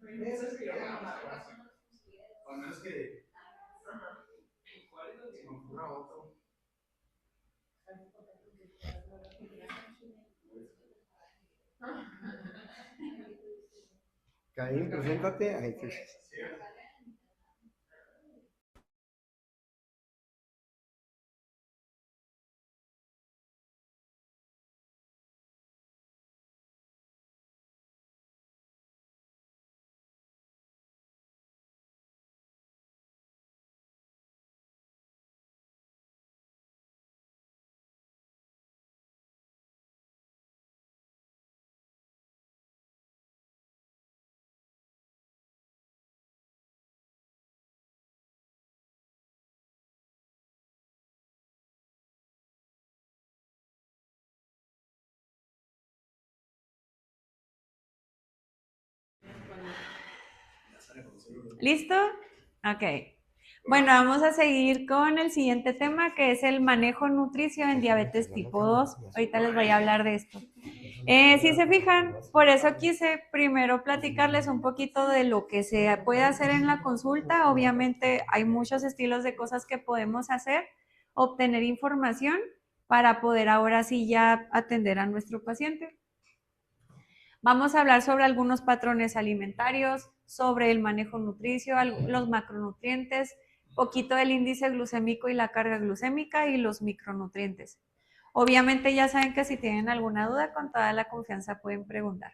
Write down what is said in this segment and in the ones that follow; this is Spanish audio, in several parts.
Al menos que se me ocurra otro. Caín, preséntate. Ay, ¿Listo? Ok. Bueno, vamos a seguir con el siguiente tema, que es el manejo nutricio en diabetes tipo 2. Ahorita les voy a hablar de esto. Si se fijan, por eso quise primero platicarles un poquito de lo que se puede hacer en la consulta. Obviamente hay muchos estilos de cosas que podemos hacer, obtener información para poder ahora sí ya atender a nuestro paciente. Vamos a hablar sobre algunos patrones alimentarios, sobre el manejo nutricio, los macronutrientes, poquito del índice glucémico y la carga glucémica y los micronutrientes. Obviamente ya saben que si tienen alguna duda, con toda la confianza pueden preguntar.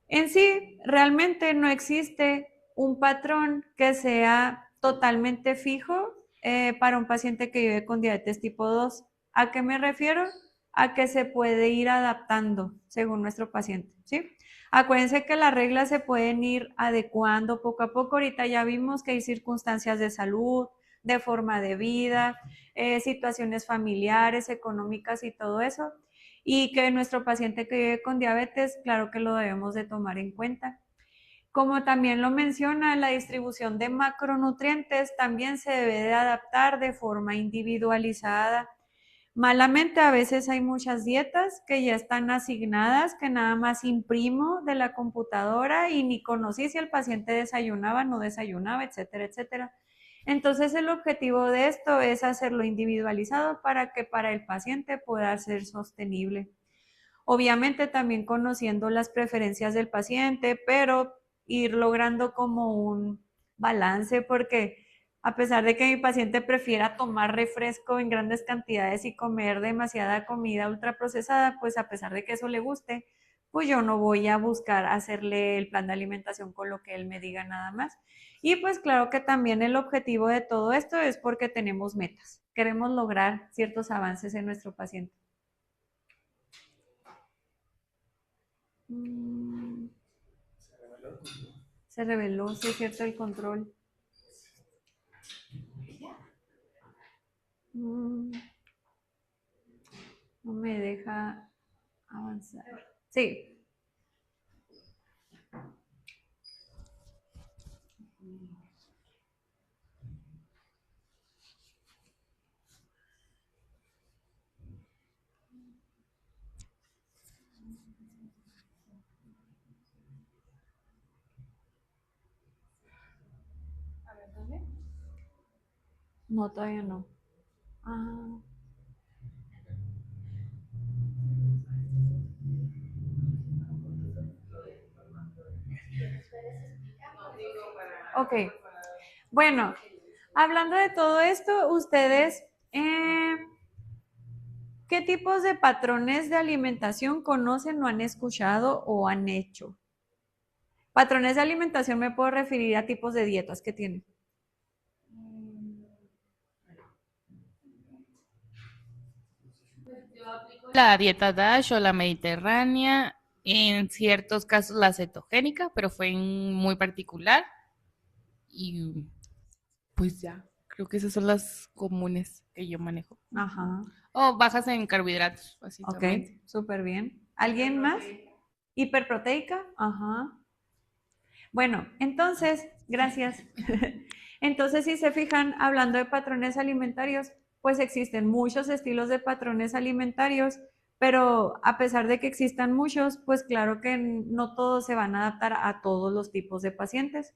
En sí, realmente no existe un patrón que sea totalmente fijo para un paciente que vive con diabetes tipo 2. ¿A qué me refiero? A que se puede ir adaptando según nuestro paciente, ¿sí? Acuérdense que las reglas se pueden ir adecuando poco a poco. Ahorita ya vimos que hay circunstancias de salud, de forma de vida, situaciones familiares, económicas y todo eso, y que nuestro paciente que vive con diabetes, claro que lo debemos de tomar en cuenta. Como también lo menciona, la distribución de macronutrientes también se debe de adaptar de forma individualizada. Malamente a veces hay muchas dietas que ya están asignadas, que nada más imprimo de la computadora y ni conocí si el paciente desayunaba, no desayunaba, etcétera, etcétera. Entonces el objetivo de esto es hacerlo individualizado para que para el paciente pueda ser sostenible. Obviamente también conociendo las preferencias del paciente, pero ir logrando como un balance, porque a pesar de que mi paciente prefiera tomar refresco en grandes cantidades y comer demasiada comida ultraprocesada, pues a pesar de que eso le guste, pues yo no voy a buscar hacerle el plan de alimentación con lo que él me diga nada más. Y pues claro que también el objetivo de todo esto es porque tenemos metas, queremos lograr ciertos avances en nuestro paciente. Se reveló, sí es cierto, el control. Mm, no me deja avanzar. Sí. A ver, ¿dónde? No, todavía no. Ah, ok. Bueno, hablando de todo esto, ustedes, ¿qué tipos de patrones de alimentación conocen o han escuchado o han hecho? Patrones de alimentación me puedo referir a tipos de dietas que tienen. La dieta DASH o la mediterránea, en ciertos casos la cetogénica, pero fue muy particular. Y pues ya, creo que esas son las comunes que yo manejo. Ajá. O bajas en carbohidratos, Ok, básicamente. súper bien. ¿Alguien más? ¿Hiperproteica? Ajá. Bueno, entonces, gracias. Entonces, si se fijan, hablando de patrones alimentarios, pues existen muchos estilos de patrones alimentarios, pero a pesar de que existan muchos, pues claro que no todos se van a adaptar a todos los tipos de pacientes.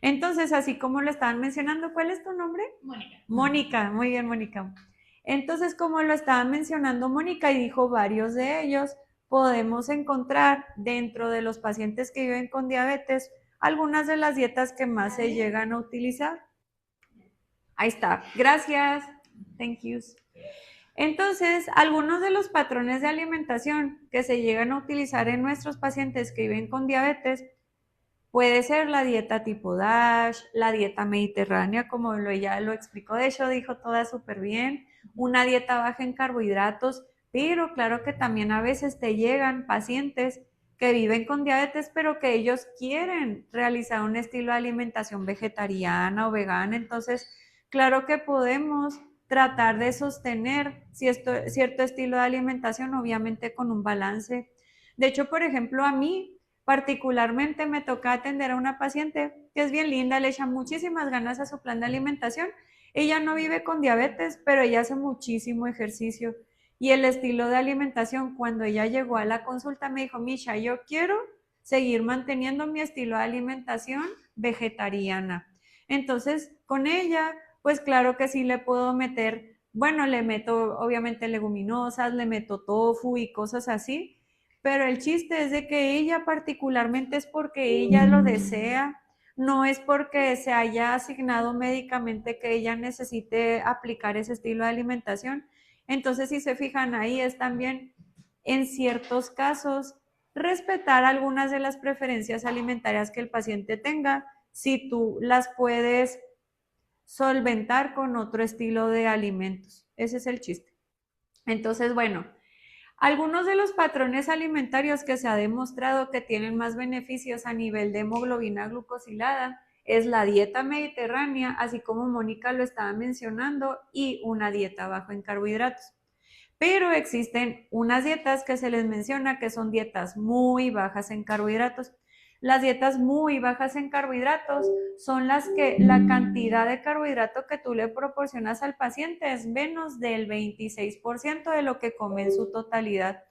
Entonces, así como lo estaban mencionando, ¿cuál es tu nombre? Mónica. Mónica, muy bien, Mónica. Entonces, como lo estaba mencionando Mónica y dijo varios de ellos, podemos encontrar dentro de los pacientes que viven con diabetes algunas de las dietas que más se llegan a utilizar. Ahí está. Gracias. Thank you. Entonces, algunos de los patrones de alimentación que se llegan a utilizar en nuestros pacientes que viven con diabetes puede ser la dieta tipo DASH, la dieta mediterránea, como ya lo explicó, de hecho dijo toda súper bien, una dieta baja en carbohidratos, pero claro que también a veces te llegan pacientes que viven con diabetes, pero que ellos quieren realizar un estilo de alimentación vegetariana o vegana, entonces claro que podemos tratar de sostener cierto estilo de alimentación, obviamente con un balance. De hecho, por ejemplo, a mí particularmente me toca atender a una paciente que es bien linda, le echa muchísimas ganas a su plan de alimentación. Ella no vive con diabetes, pero ella hace muchísimo ejercicio. Y el estilo de alimentación, cuando ella llegó a la consulta, me dijo, Misha, yo quiero seguir manteniendo mi estilo de alimentación vegetariana. Entonces, con ella, pues claro que sí le puedo meter, bueno, le meto obviamente leguminosas, le meto tofu y cosas así, pero el chiste es de que ella particularmente es porque ella lo desea, no es porque se haya asignado médicamente que ella necesite aplicar ese estilo de alimentación. Entonces, si se fijan ahí, es también en ciertos casos respetar algunas de las preferencias alimentarias que el paciente tenga, si tú las puedes solventar con otro estilo de alimentos. Ese es el chiste. Entonces, bueno, algunos de los patrones alimentarios que se ha demostrado que tienen más beneficios a nivel de hemoglobina glucosilada es la dieta mediterránea, así como Mónica lo estaba mencionando, y una dieta baja en carbohidratos. Pero existen unas dietas que se les menciona que son dietas muy bajas en carbohidratos. Las dietas muy bajas en carbohidratos son las que la cantidad de carbohidrato que tú le proporcionas al paciente es menos del 26% de lo que come en su totalidad.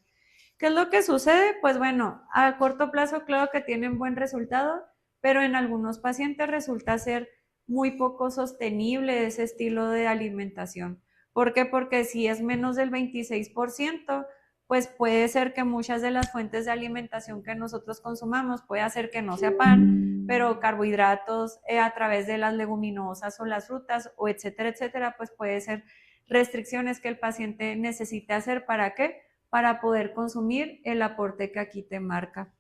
¿Qué es lo que sucede? Pues bueno, a corto plazo claro que tienen buen resultado, pero en algunos pacientes resulta ser muy poco sostenible ese estilo de alimentación. ¿Por qué? Porque si es menos del 26%, pues puede ser que muchas de las fuentes de alimentación que nosotros consumamos, puede hacer que no sea pan, pero carbohidratos a través de las leguminosas o las frutas, o etcétera, etcétera, pues puede ser restricciones que el paciente necesite hacer. ¿Para qué? Para poder consumir el aporte que aquí te marca.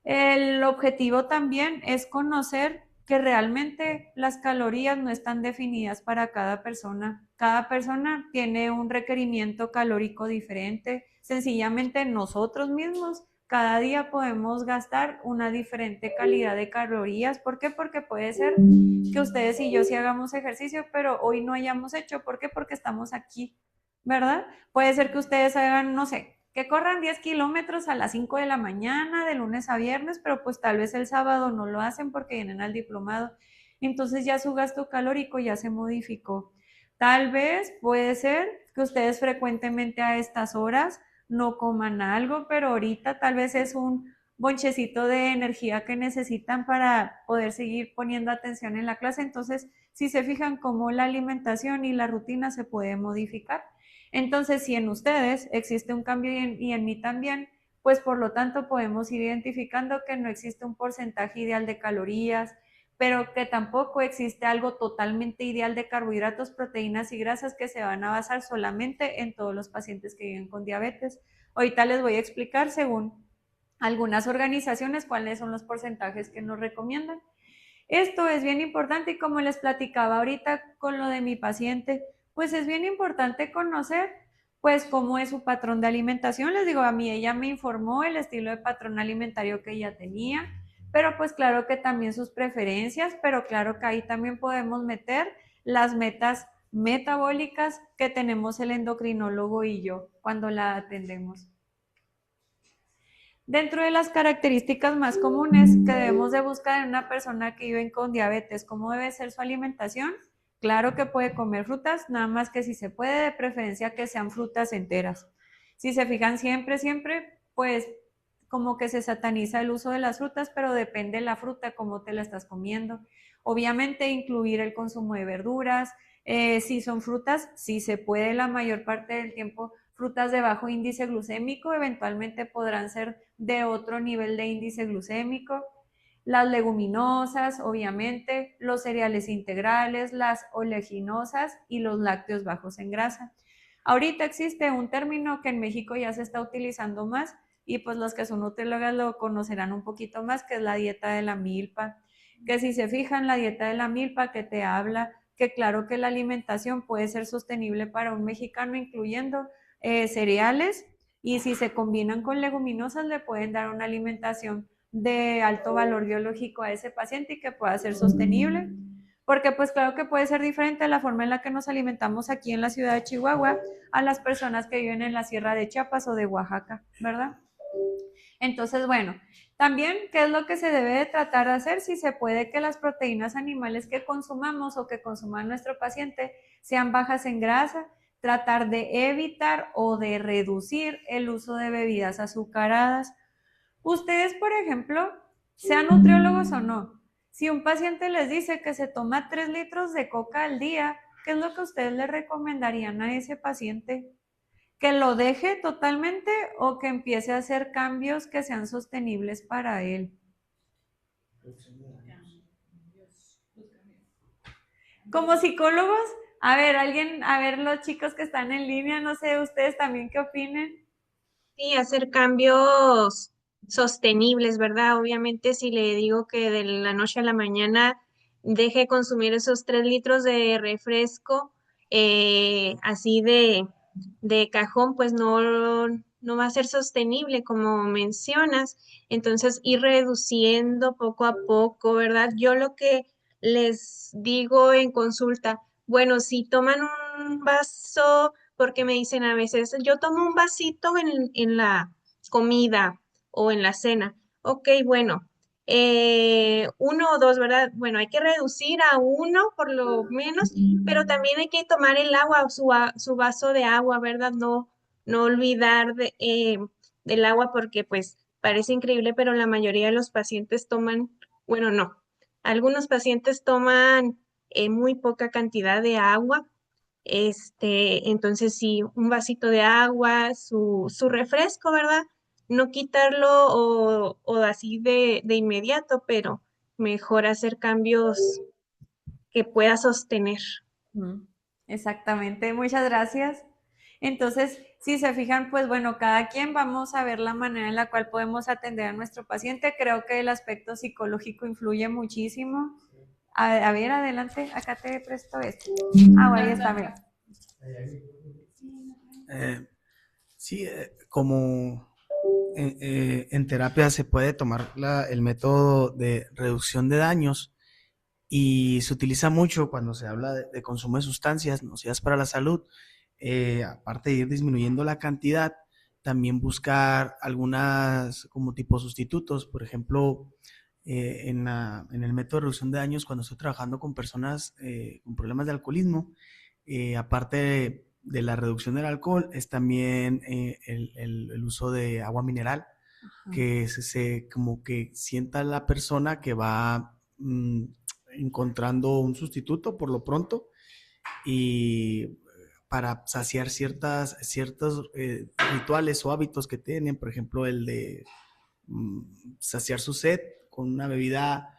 El objetivo también es conocer que realmente las calorías no están definidas para cada persona. Cada persona tiene un requerimiento calórico diferente. Sencillamente nosotros mismos cada día podemos gastar una diferente calidad de calorías. ¿Por qué? Porque puede ser que ustedes y yo sí hagamos ejercicio, pero hoy no hayamos hecho. ¿Por qué? Porque estamos aquí, ¿verdad? Puede ser que ustedes hagan, no sé, que corran 10 kilómetros a las 5 de la mañana, de lunes a viernes, pero pues tal vez el sábado no lo hacen porque vienen al diplomado. Entonces ya su gasto calórico ya se modificó. Tal vez puede ser que ustedes frecuentemente a estas horas no coman algo, pero ahorita tal vez es un bonchecito de energía que necesitan para poder seguir poniendo atención en la clase. Entonces, si se fijan cómo la alimentación y la rutina se puede modificar. Entonces, si en ustedes existe un cambio y en mí también, pues por lo tanto podemos ir identificando que no existe un porcentaje ideal de calorías, pero que tampoco existe algo totalmente ideal de carbohidratos, proteínas y grasas que se van a basar solamente en todos los pacientes que viven con diabetes. Ahorita les voy a explicar según algunas organizaciones cuáles son los porcentajes que nos recomiendan. Esto es bien importante y como les platicaba ahorita con lo de mi paciente, pues es bien importante conocer pues cómo es su patrón de alimentación. Les digo, a mí ella me informó el estilo de patrón alimentario que ella tenía, pero pues claro que también sus preferencias, pero claro que ahí también podemos meter las metas metabólicas que tenemos el endocrinólogo y yo cuando la atendemos. Dentro de las características más comunes que debemos de buscar en una persona que vive con diabetes, ¿cómo debe ser su alimentación? Claro que puede comer frutas, nada más que si se puede, de preferencia que sean frutas enteras. Si se fijan siempre, pues como que se sataniza el uso de las frutas, pero depende de la fruta, cómo te la estás comiendo. Obviamente incluir el consumo de verduras, si son frutas, si se puede la mayor parte del tiempo, frutas de bajo índice glucémico, eventualmente podrán ser de otro nivel de índice glucémico. Las leguminosas, obviamente, los cereales integrales, las oleaginosas y los lácteos bajos en grasa. Ahorita existe un término que en México ya se está utilizando más y pues los que son nutriólogas lo conocerán un poquito más, que es la dieta de la milpa. Que si se fijan, la dieta de la milpa que te habla que claro que la alimentación puede ser sostenible para un mexicano, incluyendo cereales, y si se combinan con leguminosas le pueden dar una alimentación de alto valor biológico a ese paciente y que pueda ser sostenible. Porque pues claro que puede ser diferente la forma en la que nos alimentamos aquí en la ciudad de Chihuahua a las personas que viven en la sierra de Chiapas o de Oaxaca, ¿verdad? Entonces, bueno, también, ¿qué es lo que se debe de tratar de hacer? Si se puede que las proteínas animales que consumamos o que consuma nuestro paciente sean bajas en grasa, tratar de evitar o de reducir el uso de bebidas azucaradas. Ustedes, por ejemplo, sean nutriólogos o no, si un paciente les dice que se toma 3 litros de coca al día, ¿qué es lo que ustedes le recomendarían a ese paciente? ¿Que lo deje totalmente o que empiece a hacer cambios que sean sostenibles para él? Como psicólogos, a ver, alguien, a ver los chicos que están en línea, no sé, ustedes también qué opinen. Sí, hacer cambios sostenibles, ¿verdad? Obviamente, si le digo que de la noche a la mañana deje consumir esos 3 litros de refresco, así de cajón, pues no va a ser sostenible, como mencionas. Entonces, ir reduciendo poco a poco, ¿verdad? Yo lo que les digo en consulta, bueno, si toman un vaso porque me dicen a veces, yo tomo un vasito en la comida o en la cena. Ok, bueno, 1 o 2, ¿verdad? Bueno, hay que reducir a 1 por lo menos, pero también hay que tomar el agua, su vaso de agua, ¿verdad? No olvidar del agua porque pues parece increíble, pero la mayoría de los pacientes toman, bueno, no, algunos pacientes toman muy poca cantidad de agua, entonces sí, un vasito de agua, su refresco, ¿verdad? No quitarlo o así de inmediato, pero mejor hacer cambios que pueda sostener. Exactamente, muchas gracias. Entonces, si se fijan, pues bueno, cada quien vamos a ver la manera en la cual podemos atender a nuestro paciente. Creo que el aspecto psicológico influye muchísimo. A ver, adelante, acá te presto esto. Ah, bueno, ahí está, mira. Sí, como en terapia se puede tomar el método de reducción de daños y se utiliza mucho cuando se habla de consumo de sustancias nocivas para la salud. Aparte de ir disminuyendo la cantidad, también buscar algunas como tipo sustitutos. Por ejemplo, en el método de reducción de daños, cuando estoy trabajando con personas con problemas de alcoholismo, aparte de la reducción del alcohol, es también el uso de agua mineral. Ajá. Que como que sienta la persona que va encontrando un sustituto por lo pronto y para saciar ciertos rituales o hábitos que tienen, por ejemplo el de saciar su sed con una bebida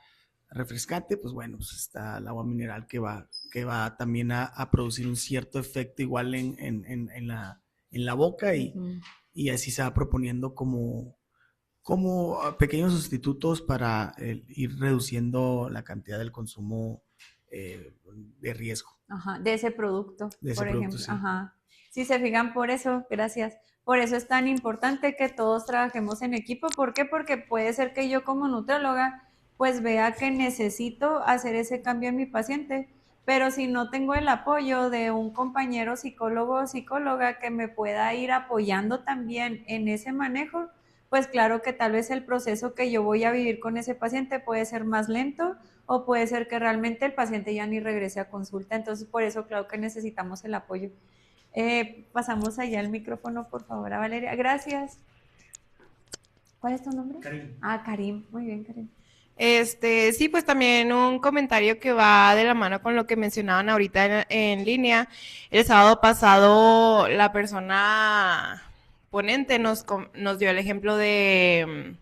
refrescante, pues bueno, pues está el agua mineral que va también a producir un cierto efecto igual en la boca y así se va proponiendo como pequeños sustitutos para ir reduciendo la cantidad del consumo de riesgo. Ajá, de ese producto, de ese por producto, ejemplo. sí. Ajá. Si se fijan, por eso, gracias. Por eso es tan importante que todos trabajemos en equipo. ¿Por qué? Porque puede ser que yo como nutrióloga pues vea que necesito hacer ese cambio en mi paciente, pero si no tengo el apoyo de un compañero psicólogo o psicóloga que me pueda ir apoyando también en ese manejo, pues claro que tal vez el proceso que yo voy a vivir con ese paciente puede ser más lento o puede ser que realmente el paciente ya ni regrese a consulta. Entonces, por eso claro que necesitamos el apoyo. Pasamos allá el micrófono, por favor, a Valeria. Gracias. ¿Cuál es tu nombre? Karim. Ah, Karim. Muy bien, Karim. Sí, pues también un comentario que va de la mano con lo que mencionaban ahorita en línea. El sábado pasado la persona ponente nos dio el ejemplo de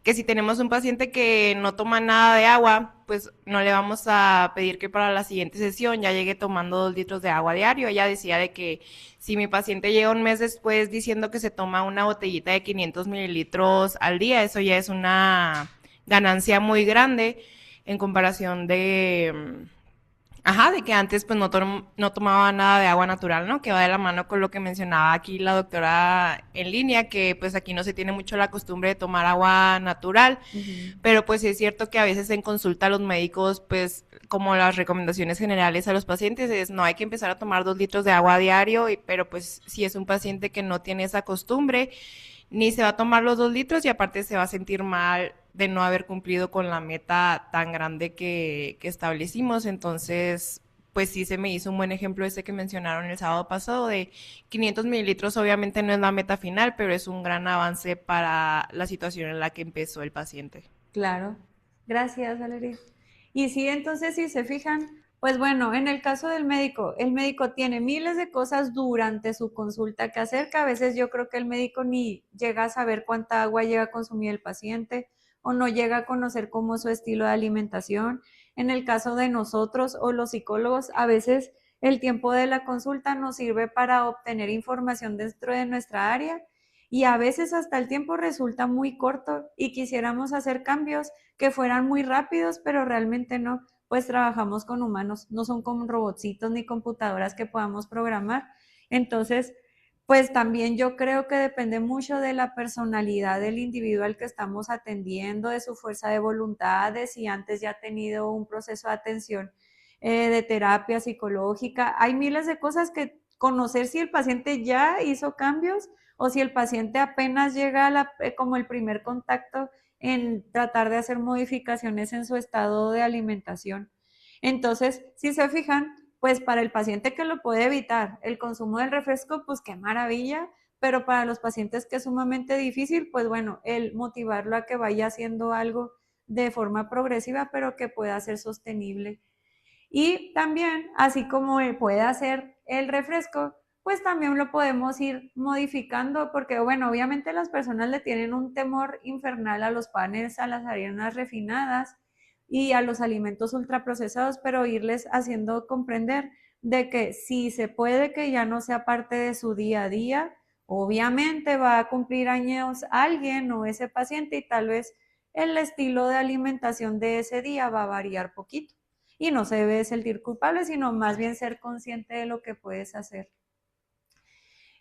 que si tenemos un paciente que no toma nada de agua, pues no le vamos a pedir que para la siguiente sesión ya llegue tomando 2 litros de agua diario. Ella decía de que si mi paciente llega un mes después diciendo que se toma una botellita de 500 mililitros al día, eso ya es una ganancia muy grande en comparación de que antes pues no tomaba nada de agua natural, ¿no? Que va de la mano con lo que mencionaba aquí la doctora en línea, que pues aquí no se tiene mucho la costumbre de tomar agua natural, pero pues es cierto que a veces en consulta los médicos, pues como las recomendaciones generales a los pacientes es no hay que empezar a tomar 2 litros de agua a diario, pero pues si es un paciente que no tiene esa costumbre, ni se va a tomar los 2 litros y aparte se va a sentir mal de no haber cumplido con la meta tan grande que establecimos. Entonces, pues sí se me hizo un buen ejemplo ese que mencionaron el sábado pasado de 500 mililitros. Obviamente no es la meta final, pero es un gran avance para la situación en la que empezó el paciente. Claro. Gracias, Valeria. Y sí, entonces, si se fijan, pues bueno, en el caso del médico, el médico tiene miles de cosas durante su consulta que hacer, que a veces yo creo que el médico ni llega a saber cuánta agua llega a consumir el paciente o no llega a conocer cómo es su estilo de alimentación. En el caso de nosotros o los psicólogos, a veces el tiempo de la consulta nos sirve para obtener información dentro de nuestra área y a veces hasta el tiempo resulta muy corto y quisiéramos hacer cambios que fueran muy rápidos, pero realmente no, pues trabajamos con humanos, no son como robotcitos ni computadoras que podamos programar. Entonces, pues también yo creo que depende mucho de la personalidad del individuo al que estamos atendiendo, de su fuerza de voluntad, de si antes ya ha tenido un proceso de atención de terapia psicológica. Hay miles de cosas que conocer si el paciente ya hizo cambios o si el paciente apenas llega a como el primer contacto en tratar de hacer modificaciones en su estado de alimentación. Entonces, si se fijan, pues para el paciente que lo puede evitar el consumo del refresco, pues qué maravilla, pero para los pacientes que es sumamente difícil, pues bueno, el motivarlo a que vaya haciendo algo de forma progresiva, pero que pueda ser sostenible. Y también, así como puede hacer el refresco, pues también lo podemos ir modificando, porque bueno, obviamente las personas le tienen un temor infernal a los panes, a las harinas refinadas y a los alimentos ultraprocesados, pero irles haciendo comprender de que si se puede que ya no sea parte de su día a día, obviamente va a cumplir años alguien o ese paciente y tal vez el estilo de alimentación de ese día va a variar poquito y no se debe sentir culpable, sino más bien ser consciente de lo que puedes hacer.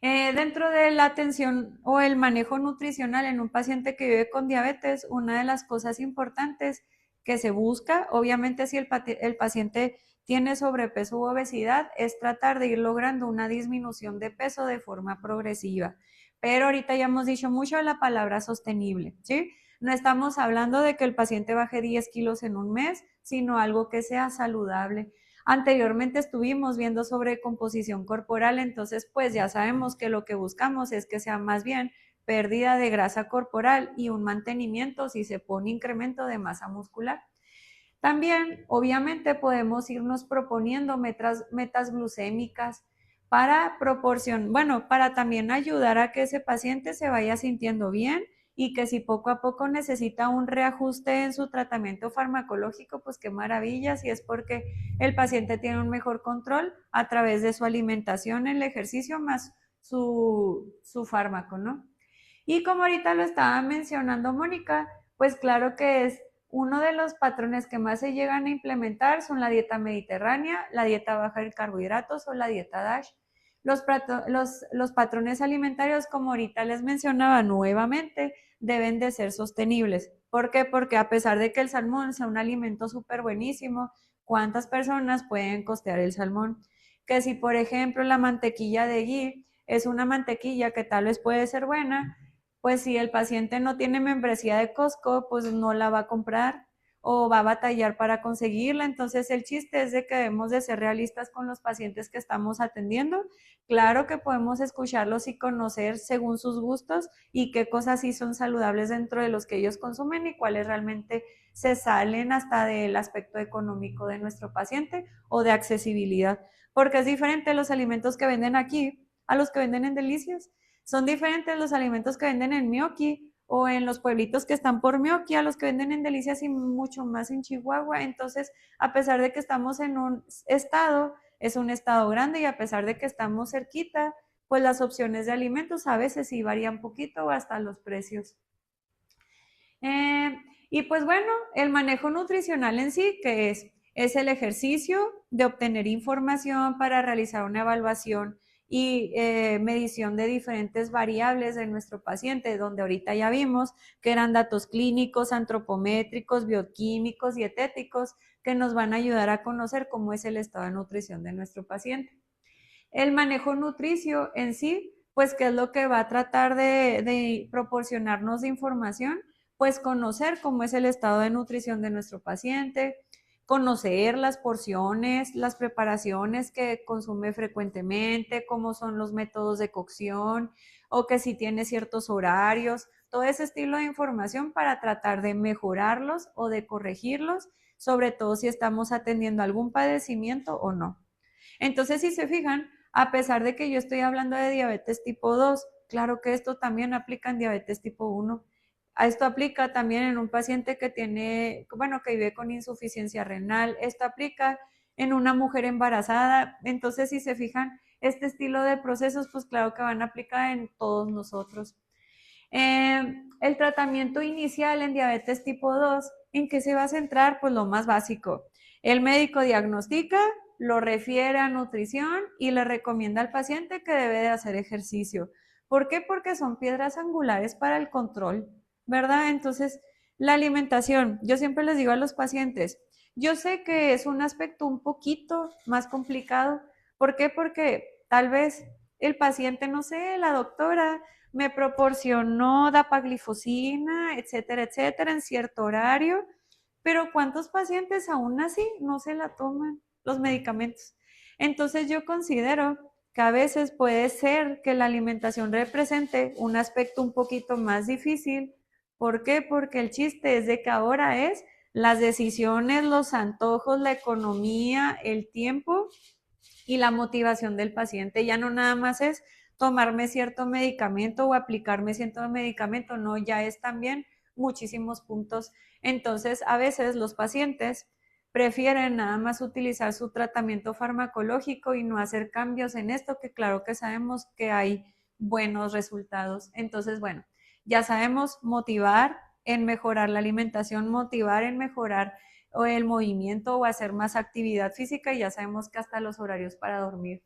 Dentro de la atención o el manejo nutricional en un paciente que vive con diabetes, una de las cosas importantes que se busca, obviamente si el paciente tiene sobrepeso u obesidad, es tratar de ir logrando una disminución de peso de forma progresiva. Pero ahorita ya hemos dicho mucho de la palabra sostenible, ¿sí? No estamos hablando de que el paciente baje 10 kilos en un mes, sino algo que sea saludable. Anteriormente estuvimos viendo sobre composición corporal, entonces pues ya sabemos que lo que buscamos es que sea más bien pérdida de grasa corporal y un mantenimiento si se pone incremento de masa muscular. También, obviamente, podemos irnos proponiendo metas glucémicas para para también ayudar a que ese paciente se vaya sintiendo bien y que si poco a poco necesita un reajuste en su tratamiento farmacológico, pues qué maravilla, si es porque el paciente tiene un mejor control a través de su alimentación, el ejercicio más su fármaco, ¿no? Y como ahorita lo estaba mencionando Mónica, pues claro que es uno de los patrones que más se llegan a implementar son la dieta mediterránea, la dieta baja en carbohidratos o la dieta DASH. Los patrones alimentarios, como ahorita les mencionaba nuevamente, deben de ser sostenibles. ¿Por qué? Porque a pesar de que el salmón sea un alimento súper buenísimo, ¿cuántas personas pueden costear el salmón? Que si, por ejemplo, la mantequilla de ghee es una mantequilla que tal vez puede ser buena, pues si el paciente no tiene membresía de Costco, pues no la va a comprar. o va a batallar para conseguirla. Entonces el chiste es de que debemos de ser realistas con los pacientes que estamos atendiendo. Claro que podemos escucharlos y conocer según sus gustos y qué cosas sí son saludables dentro de los que ellos consumen y cuáles realmente se salen hasta del aspecto económico de nuestro paciente o de accesibilidad, porque es diferente los alimentos que venden aquí a los que venden en Delicias. Son diferentes los alimentos que venden en Mioki o en los pueblitos que están por Mioki a los que venden en Delicias y mucho más en Chihuahua. Entonces, a pesar de que estamos en un estado, es un estado grande, y a pesar de que estamos cerquita, pues las opciones de alimentos a veces sí varían poquito o hasta los precios. Y pues bueno, el manejo nutricional en sí, que es el ejercicio de obtener información para realizar una evaluación y medición de diferentes variables de nuestro paciente, donde ahorita ya vimos que eran datos clínicos, antropométricos, bioquímicos, dietéticos, que nos van a ayudar a conocer cómo es el estado de nutrición de nuestro paciente. El manejo nutricio en sí, pues, ¿qué es lo que va a tratar de proporcionarnos de información? Pues conocer cómo es el estado de nutrición de nuestro paciente, conocer las porciones, las preparaciones que consume frecuentemente, cómo son los métodos de cocción o que si tiene ciertos horarios, todo ese estilo de información para tratar de mejorarlos o de corregirlos, sobre todo si estamos atendiendo algún padecimiento o no. Entonces, si se fijan, a pesar de que yo estoy hablando de diabetes tipo 2, claro que esto también aplica en diabetes tipo 1. Esto aplica también en un paciente que tiene, bueno, que vive con insuficiencia renal. Esto aplica en una mujer embarazada. Entonces, si se fijan, este estilo de procesos, pues claro que van a aplicar en todos nosotros. El tratamiento inicial en diabetes tipo 2, ¿en qué se va a centrar? Pues lo más básico. El médico diagnostica, lo refiere a nutrición y le recomienda al paciente que debe de hacer ejercicio. ¿Por qué? Porque son piedras angulares para el control, ¿verdad? Entonces, la alimentación, yo siempre les digo a los pacientes, yo sé que es un aspecto un poquito más complicado. ¿Por qué? Porque tal vez el paciente, no sé, la doctora me proporcionó dapaglifosina, etcétera, etcétera, en cierto horario, pero ¿cuántos pacientes aún así no se la toman los medicamentos? Entonces yo considero que a veces puede ser que la alimentación represente un aspecto un poquito más difícil. ¿Por qué? Porque el chiste es de que ahora es las decisiones, los antojos, la economía, el tiempo y la motivación del paciente. Ya no nada más es tomarme cierto medicamento o aplicarme cierto medicamento, no, ya es también muchísimos puntos. Entonces, a veces los pacientes prefieren nada más utilizar su tratamiento farmacológico y no hacer cambios en esto, que claro que sabemos que hay buenos resultados. Entonces, bueno, ya sabemos motivar en mejorar la alimentación, motivar en mejorar o el movimiento o hacer más actividad física, y ya sabemos que hasta los horarios para dormir.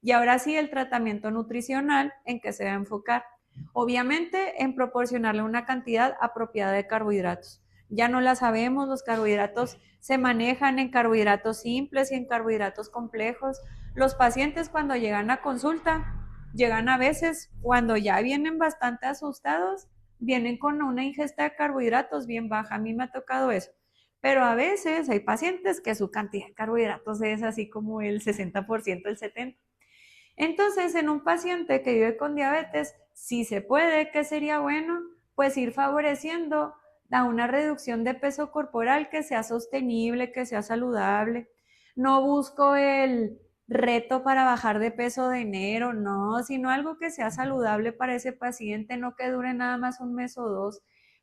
Y ahora sí, el tratamiento nutricional, ¿en qué se va a enfocar? Obviamente en proporcionarle una cantidad apropiada de carbohidratos. Ya no la sabemos, los carbohidratos se manejan en carbohidratos simples y en carbohidratos complejos. Los pacientes cuando llegan a consulta, llegan a veces cuando ya vienen bastante asustados, vienen con una ingesta de carbohidratos bien baja. A mí me ha tocado eso. Pero a veces hay pacientes que su cantidad de carbohidratos es así como el 60%, el 70%. Entonces, en un paciente que vive con diabetes, si se puede, ¿qué sería bueno? Pues ir favoreciendo a una reducción de peso corporal que sea sostenible, que sea saludable. No busco el reto para bajar de peso de enero, no, sino algo que sea saludable para ese paciente, no que dure nada más un mes o dos.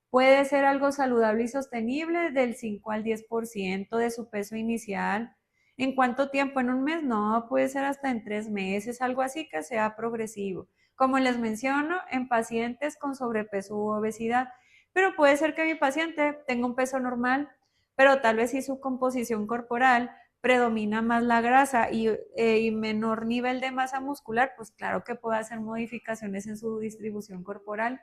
Puede ser algo saludable y sostenible del 5 al 10% de su peso inicial. ¿En cuánto tiempo? ¿En un mes? No, puede ser hasta en 3 meses, algo así que sea progresivo. Como les menciono, en pacientes con sobrepeso u obesidad. Pero puede ser que mi paciente tenga un peso normal, pero tal vez si su composición corporal predomina más la grasa y menor nivel de masa muscular, pues claro que puede hacer modificaciones en su distribución corporal.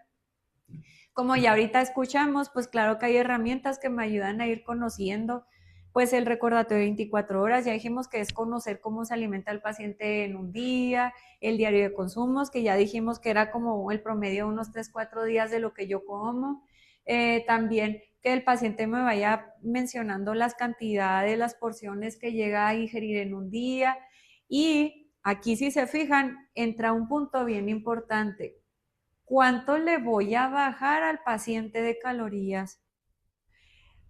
Como ya ahorita escuchamos, pues claro que hay herramientas que me ayudan a ir conociendo, pues el recordatorio de 24 horas, ya dijimos que es conocer cómo se alimenta el paciente en un día, el diario de consumos, que ya dijimos que era como el promedio de unos 3, 4 días de lo que yo como, También que el paciente me vaya mencionando las cantidades, las porciones que llega a ingerir en un día. Y aquí, si se fijan, entra un punto bien importante. ¿Cuánto le voy a bajar al paciente de calorías?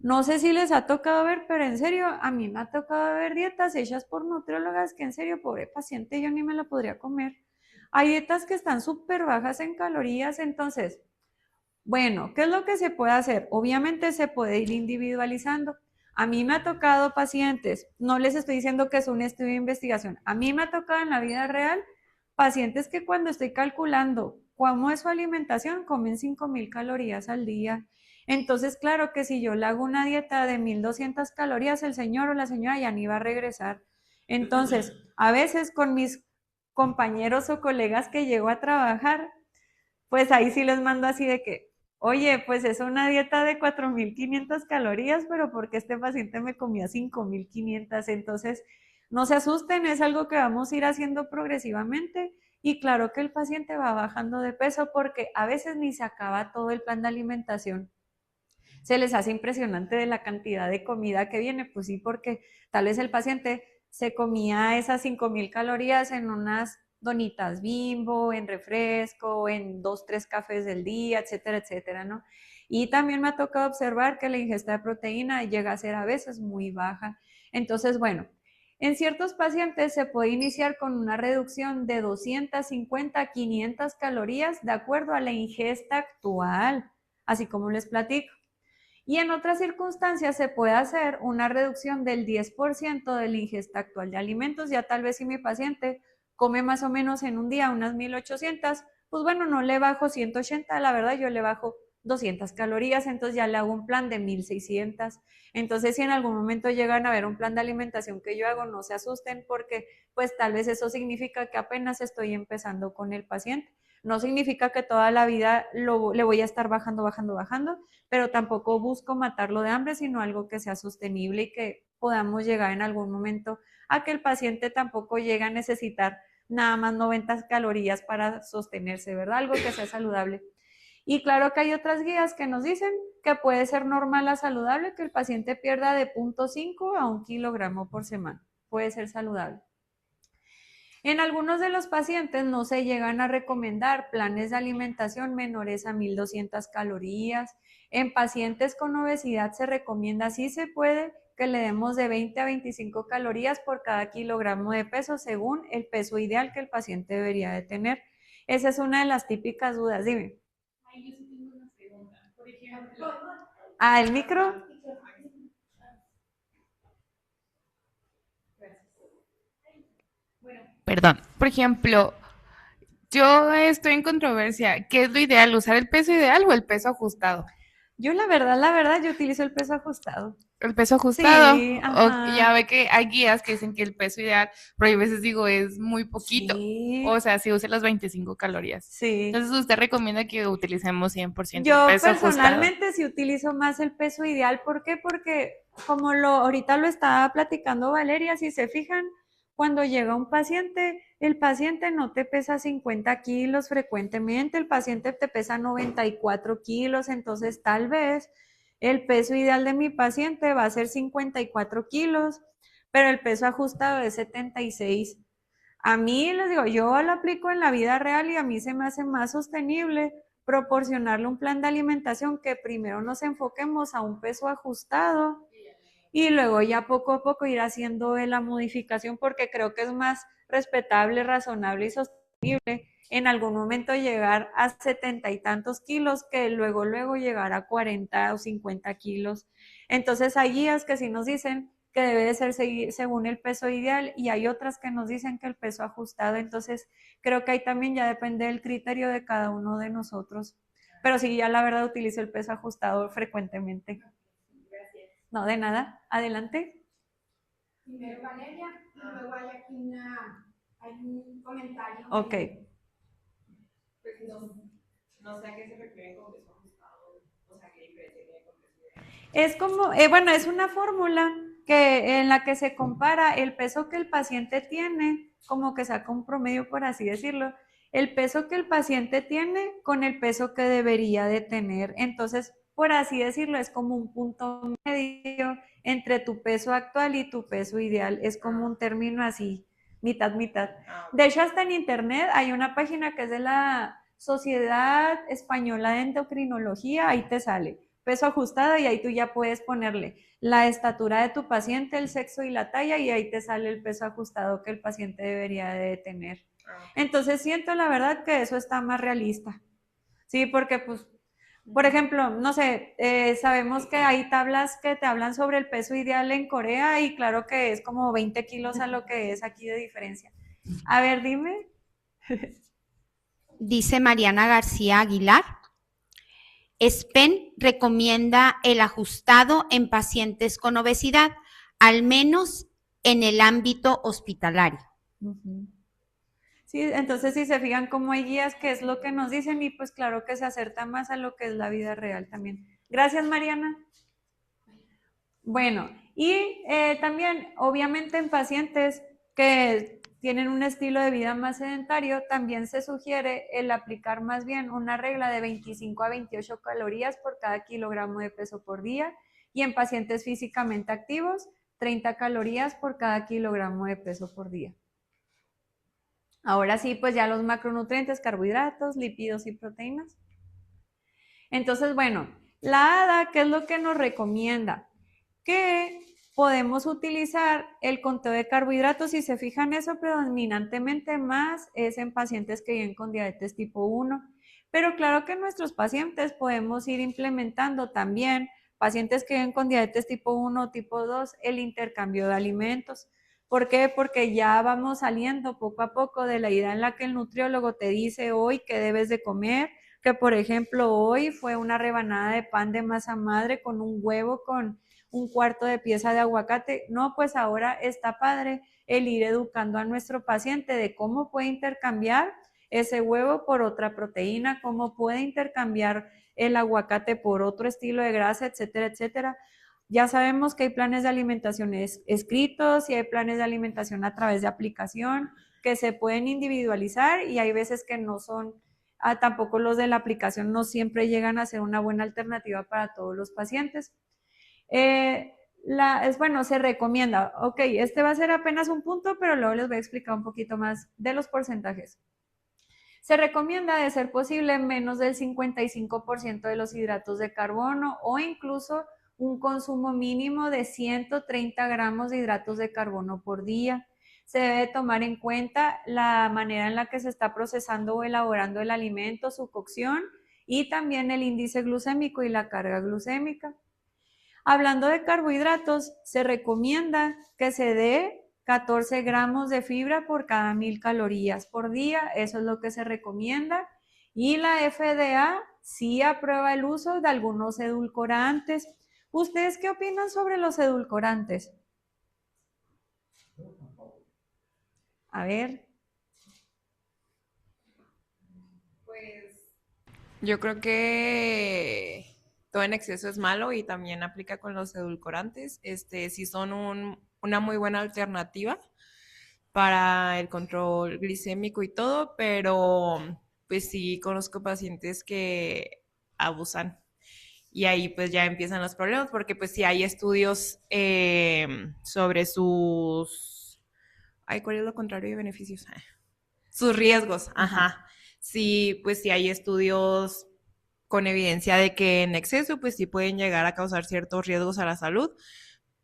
No sé si les ha tocado ver, pero en serio, a mí me ha tocado ver dietas hechas por nutriólogas que en serio, pobre paciente, yo ni me la podría comer. Hay dietas que están súper bajas en calorías, entonces, bueno, ¿qué es lo que se puede hacer? Obviamente se puede ir individualizando. A mí me ha tocado pacientes, no les estoy diciendo que es un estudio de investigación, a mí me ha tocado en la vida real pacientes que cuando estoy calculando cómo es su alimentación, comen 5,000 calorías al día. Entonces, claro que si yo le hago una dieta de 1,200 calorías, el señor o la señora ya ni va a regresar. Entonces, a veces con mis compañeros o colegas que llego a trabajar, pues ahí sí les mando así de que, oye, pues es una dieta de 4,500 calorías, pero porque este paciente me comía 5,500. Entonces, no se asusten, es algo que vamos a ir haciendo progresivamente. Y claro que el paciente va bajando de peso porque a veces ni se acaba todo el plan de alimentación. Se les hace impresionante de la cantidad de comida que viene, pues sí, porque tal vez el paciente se comía esas 5,000 calorías en unas donitas Bimbo, en refresco, en 2, 3 cafés del día, etcétera, etcétera, ¿no? Y también me ha tocado observar que la ingesta de proteína llega a ser a veces muy baja. Entonces, bueno, en ciertos pacientes se puede iniciar con una reducción de 250 a 500 calorías de acuerdo a la ingesta actual, así como les platico. Y en otras circunstancias se puede hacer una reducción del 10% de la ingesta actual de alimentos. Ya tal vez si mi paciente come más o menos en un día unas 1,800, pues bueno, no le bajo 180, la verdad yo le bajo 200 calorías, entonces ya le hago un plan de 1,600. Entonces si en algún momento llegan a ver un plan de alimentación que yo hago, no se asusten porque pues tal vez eso significa que apenas estoy empezando con el paciente. No significa que toda la vida le voy a estar bajando, bajando, bajando, pero tampoco busco matarlo de hambre, sino algo que sea sostenible y que podamos llegar en algún momento a que el paciente tampoco llegue a necesitar nada más 90 calorías para sostenerse, ¿verdad? Algo que sea saludable. Y claro que hay otras guías que nos dicen que puede ser normal a saludable que el paciente pierda de 0,5 a 1 kilogramo por semana. Puede ser saludable. En algunos de los pacientes no se llegan a recomendar planes de alimentación menores a 1,200 calorías. En pacientes con obesidad se recomienda, si se puede, que le demos de 20 a 25 calorías por cada kilogramo de peso según el peso ideal que el paciente debería de tener. Esa es una de las típicas dudas. Dime. Ay, yo sí tengo una pregunta. Por ejemplo, Ah, el micro. perdón, por ejemplo, yo estoy en controversia. ¿Qué es lo ideal? ¿Usar el peso ideal o el peso ajustado? Yo la verdad, yo utilizo el peso ajustado. El peso ajustado. Sí, Ya ve que hay guías que dicen que el peso ideal, pero yo a veces digo es muy poquito. Sí. O sea, si use las 25 calorías. Sí. Entonces, ¿usted recomienda que utilicemos 100% Yo el peso personalmente sí utilizo más el peso ideal. ¿Por qué? Porque como ahorita lo estaba platicando Valeria, si se fijan, cuando llega un paciente, el paciente no te pesa 50 kilos frecuentemente, el paciente te pesa 94 kilos, entonces tal vez el peso ideal de mi paciente va a ser 54 kilos, pero el peso ajustado es 76. A mí les digo, yo lo aplico en la vida real y a mí se me hace más sostenible proporcionarle un plan de alimentación que primero nos enfoquemos a un peso ajustado y luego ya poco a poco ir haciendo la modificación porque creo que es más respetable, razonable y sostenible en algún momento llegar a 70 y tantos kilos que luego llegar a 40 o 50 kilos. Entonces hay guías que sí nos dicen que debe de ser según el peso ideal y hay otras que nos dicen que el peso ajustado. Entonces creo que ahí también ya depende del criterio de cada uno de nosotros. Pero sí, ya la verdad utilizo el peso ajustado frecuentemente. No, de nada. Adelante. Primero Valeria, y luego hay aquí hay un comentario. Ok. Pues no sé a qué se refiere con peso ajustado, o sea, qué diferencia tiene con peso ideal. Es como, bueno, es una fórmula en la que se compara el peso que el paciente tiene, como que saca un promedio, por así decirlo, el peso que el paciente tiene con el peso que debería de tener. Entonces, por así decirlo, es como un punto medio entre tu peso actual y tu peso ideal. Es como un término así, mitad, mitad. De hecho, hasta en internet hay una página que es de la Sociedad Española de Endocrinología, ahí te sale peso ajustado y ahí tú ya puedes ponerle la estatura de tu paciente, el sexo y la talla y ahí te sale el peso ajustado que el paciente debería de tener. Entonces siento la verdad que eso está más realista. Sí, porque pues, por ejemplo, no sé, sabemos que hay tablas que te hablan sobre el peso ideal en Corea y claro que es como 20 kilos a lo que es aquí de diferencia. A ver, dime. Dice Mariana García Aguilar, SPEN recomienda el ajustado en pacientes con obesidad, al menos en el ámbito hospitalario. Sí, entonces si se fijan cómo hay guías, qué es lo que nos dicen y pues claro que se acerta más a lo que es la vida real también. Gracias, Mariana. Bueno, y también obviamente en pacientes que tienen un estilo de vida más sedentario, también se sugiere el aplicar más bien una regla de 25 a 28 calorías por cada kilogramo de peso por día y en pacientes físicamente activos, 30 calorías por cada kilogramo de peso por día. Ahora sí, pues ya los macronutrientes, carbohidratos, lípidos y proteínas. Entonces, bueno, la ADA, ¿qué es lo que nos recomienda? Que podemos utilizar el conteo de carbohidratos, si se fijan eso predominantemente más es en pacientes que viven con diabetes tipo 1, pero claro que en nuestros pacientes podemos ir implementando también, pacientes que viven con diabetes tipo 1 o tipo 2, el intercambio de alimentos. ¿Por qué? Porque ya vamos saliendo poco a poco de la idea en la que el nutriólogo te dice hoy qué debes de comer, que por ejemplo hoy fue una rebanada de pan de masa madre con un huevo con un cuarto de pieza de aguacate. No, pues ahora está padre el ir educando a nuestro paciente de cómo puede intercambiar ese huevo por otra proteína, cómo puede intercambiar el aguacate por otro estilo de grasa, etcétera, etcétera. Ya sabemos que hay planes de alimentación escritos y hay planes de alimentación a través de aplicación que se pueden individualizar y hay veces que no son, tampoco los de la aplicación no siempre llegan a ser una buena alternativa para todos los pacientes. Bueno, se recomienda, ok, este va a ser apenas un punto, pero luego les voy a explicar un poquito más de los porcentajes. Se recomienda, de ser posible, menos del 55% de los hidratos de carbono o incluso un consumo mínimo de 130 gramos de hidratos de carbono por día. Se debe tomar en cuenta la manera en la que se está procesando o elaborando el alimento, su cocción y también el índice glucémico y la carga glucémica. Hablando de carbohidratos, se recomienda que se dé 14 gramos de fibra por cada 1000 calorías por día, eso es lo que se recomienda. Y la FDA sí aprueba el uso de algunos edulcorantes. ¿Ustedes qué opinan sobre los edulcorantes? A ver. Pues yo creo que todo en exceso es malo y también aplica con los edulcorantes. Sí son una muy buena alternativa para el control glicémico y todo, pero pues sí conozco pacientes que abusan. Y ahí pues ya empiezan los problemas porque pues sí hay estudios sobre sus... Ay, ¿cuál es lo contrario de beneficios? Sus riesgos, ajá. Sí, pues sí hay estudios con evidencia de que en exceso pues sí pueden llegar a causar ciertos riesgos a la salud,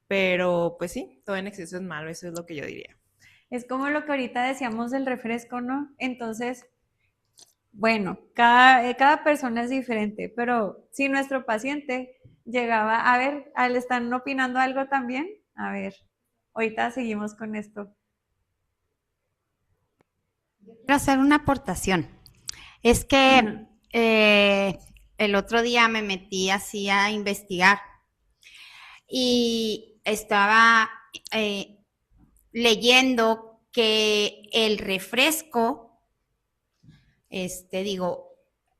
pero pues sí, todo en exceso es malo, eso es lo que yo diría. Es como lo que ahorita decíamos del refresco, ¿no? Entonces, bueno, cada persona es diferente, pero si nuestro paciente llegaba, a ver, ¿le están opinando algo también? A ver, ahorita seguimos con esto. Quiero hacer una aportación. Es que el otro día me metí así a investigar y estaba leyendo que el refresco,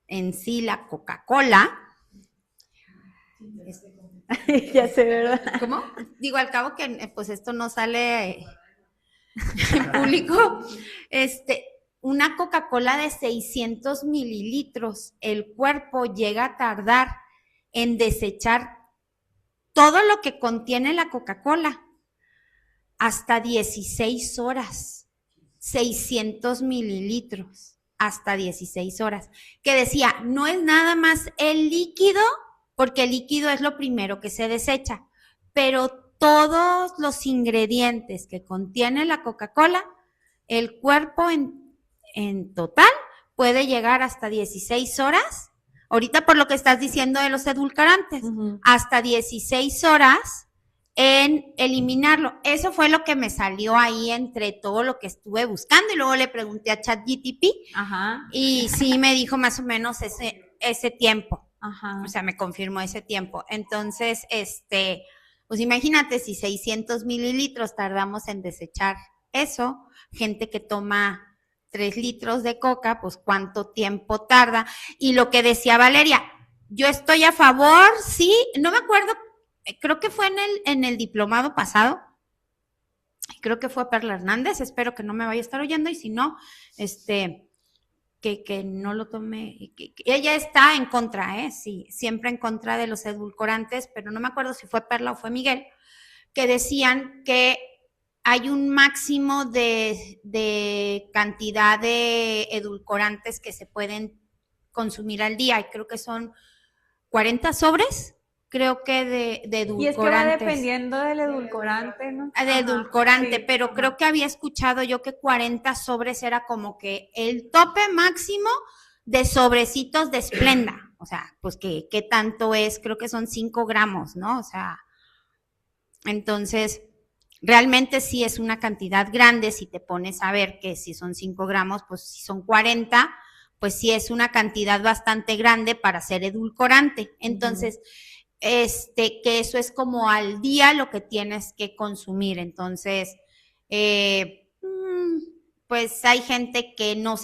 en sí la Coca-Cola. Ya sé, ¿verdad? ¿Cómo? Digo, al cabo que pues esto no sale en público. Una Coca-Cola de 600 mililitros, el cuerpo llega a tardar en desechar todo lo que contiene la Coca-Cola hasta 16 horas, 600 mililitros, hasta 16 horas. Que decía, no es nada más el líquido, porque el líquido es lo primero que se desecha, pero todos los ingredientes que contiene la Coca-Cola, el cuerpo en total puede llegar hasta 16 horas. Ahorita por lo que estás diciendo de los edulcorantes, hasta 16 horas en eliminarlo. Eso fue lo que me salió ahí entre todo lo que estuve buscando y luego le pregunté a ChatGPT y sí me dijo más o menos ese tiempo. O sea, me confirmó ese tiempo. Entonces, pues imagínate si 600 mililitros tardamos en desechar eso, gente que toma 3 litros de coca, pues cuánto tiempo tarda. Y lo que decía Valeria, yo estoy a favor, sí, no me acuerdo, creo que fue en el diplomado pasado, creo que fue Perla Hernández, espero que no me vaya a estar oyendo, y si no, que no lo tome, que ella está en contra, sí, siempre en contra de los edulcorantes, pero no me acuerdo si fue Perla o fue Miguel, que decían que hay un máximo de cantidad de edulcorantes que se pueden consumir al día, y creo que son 40 sobres, creo que de edulcorantes. Y es que va dependiendo del edulcorante, ¿no? De edulcorante, sí, pero creo que había escuchado yo que 40 sobres era como que el tope máximo de sobrecitos de Splenda. O sea, pues ¿qué tanto es? Creo que son 5 gramos, ¿no? O sea, entonces, realmente sí es una cantidad grande. Si te pones a ver que si son 5 gramos, pues si son 40, pues sí es una cantidad bastante grande para ser edulcorante. Entonces, que eso es como al día lo que tienes que consumir. Entonces, pues hay gente que no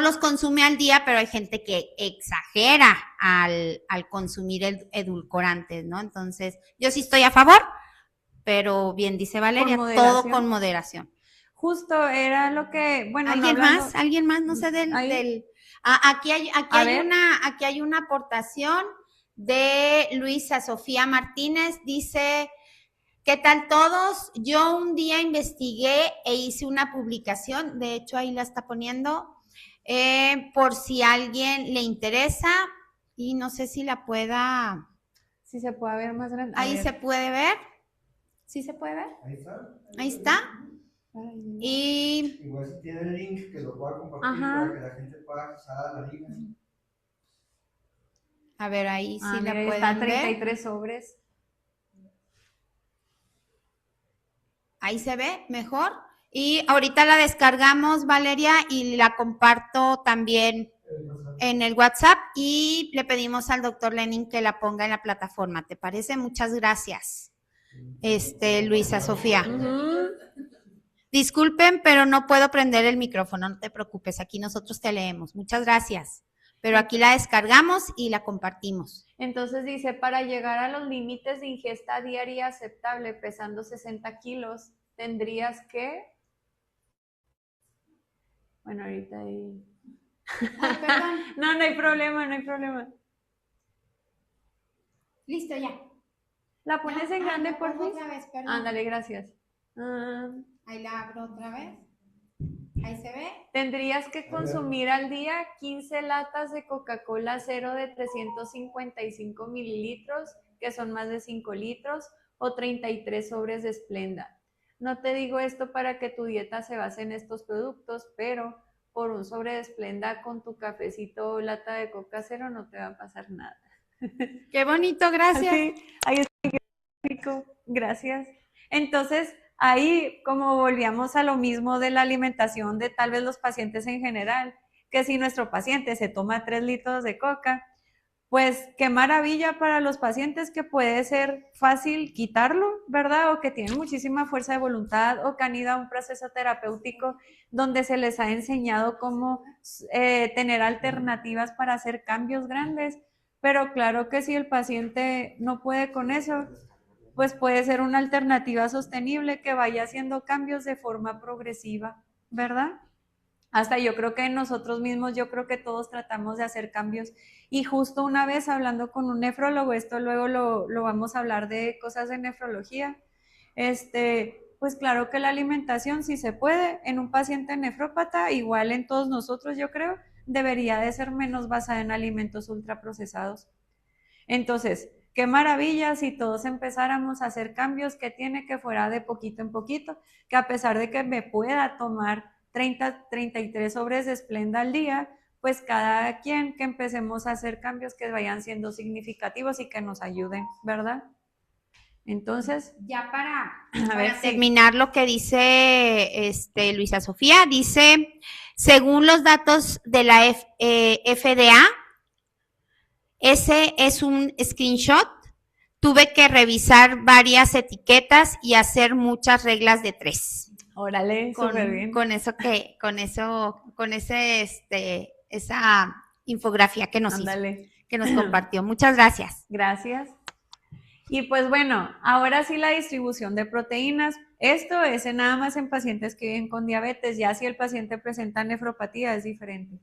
los consume al día, pero hay gente que exagera al consumir edulcorantes, ¿no? Entonces, yo sí estoy a favor, pero bien dice Valeria, todo con moderación. Justo era lo que, bueno, ¿Alguien más? No sé aquí hay una aportación de Luisa Sofía Martínez, dice, ¿qué tal todos? Yo un día investigué e hice una publicación, de hecho ahí la está poniendo, por si a alguien le interesa, y no sé si la pueda... Si se puede ver más grande. Ahí se puede ver. ¿Sí se puede ver? Ahí está. Y... Igual si tiene el link que lo pueda compartir para que la gente pueda acceder a la liga. A ver, ahí sí la pueden está, ver. 33 sobres. Ahí se ve mejor. Y ahorita la descargamos, Valeria, y la comparto también en el WhatsApp. Y le pedimos al doctor Lenin que la ponga en la plataforma. ¿Te parece? Muchas gracias, Luisa Sofía. Disculpen, pero no puedo prender el micrófono. No te preocupes, aquí nosotros te leemos. Muchas gracias. Pero aquí la descargamos y la compartimos. Entonces dice, para llegar a los límites de ingesta diaria aceptable pesando 60 kilos, tendrías que... Bueno, ahorita ahí... Ay, perdón. No hay problema. Listo, ya. ¿La pones en grande, por favor? Otra vez, perdón. Ándale, gracias. Ahí la abro otra vez. Ahí se ve. Tendrías que consumir al día 15 latas de Coca-Cola cero de 355 mililitros, que son más de 5 litros, o 33 sobres de Splenda. No te digo esto para que tu dieta se base en estos productos, pero por un sobre de Splenda con tu cafecito o lata de Coca cero no te va a pasar nada. Qué bonito, gracias. Sí, ahí está, rico, gracias. Entonces, ahí como volvíamos a lo mismo de la alimentación de tal vez los pacientes en general, que si nuestro paciente se toma 3 litros de coca, pues qué maravilla para los pacientes que puede ser fácil quitarlo, ¿verdad? O que tienen muchísima fuerza de voluntad o que han ido a un proceso terapéutico donde se les ha enseñado cómo tener alternativas para hacer cambios grandes. Pero claro que si el paciente no puede con eso, pues puede ser una alternativa sostenible que vaya haciendo cambios de forma progresiva, ¿verdad? Hasta yo creo que nosotros mismos, yo creo que todos tratamos de hacer cambios. Y justo una vez hablando con un nefrólogo, esto luego lo vamos a hablar de cosas de nefrología, pues claro que la alimentación, si se puede, en un paciente nefrópata, igual en todos nosotros, yo creo, debería de ser menos basada en alimentos ultraprocesados. Entonces, qué maravilla si todos empezáramos a hacer cambios, que tiene que fuera de poquito en poquito, que a pesar de que me pueda tomar 33 sobres de Splenda al día, pues cada quien que empecemos a hacer cambios que vayan siendo significativos y que nos ayuden, ¿verdad? Entonces, ya para ver, sí. terminar lo que dice Luisa Sofía, dice, según los datos de la FDA, ese es un screenshot, tuve que revisar varias etiquetas y hacer muchas reglas de 3. Órale, súper bien. Esa infografía que nos Ándale. hizo, que nos compartió. Muchas gracias. Gracias. Y pues bueno, ahora sí la distribución de proteínas. Esto es nada más en pacientes que viven con diabetes, ya si el paciente presenta nefropatía es diferente.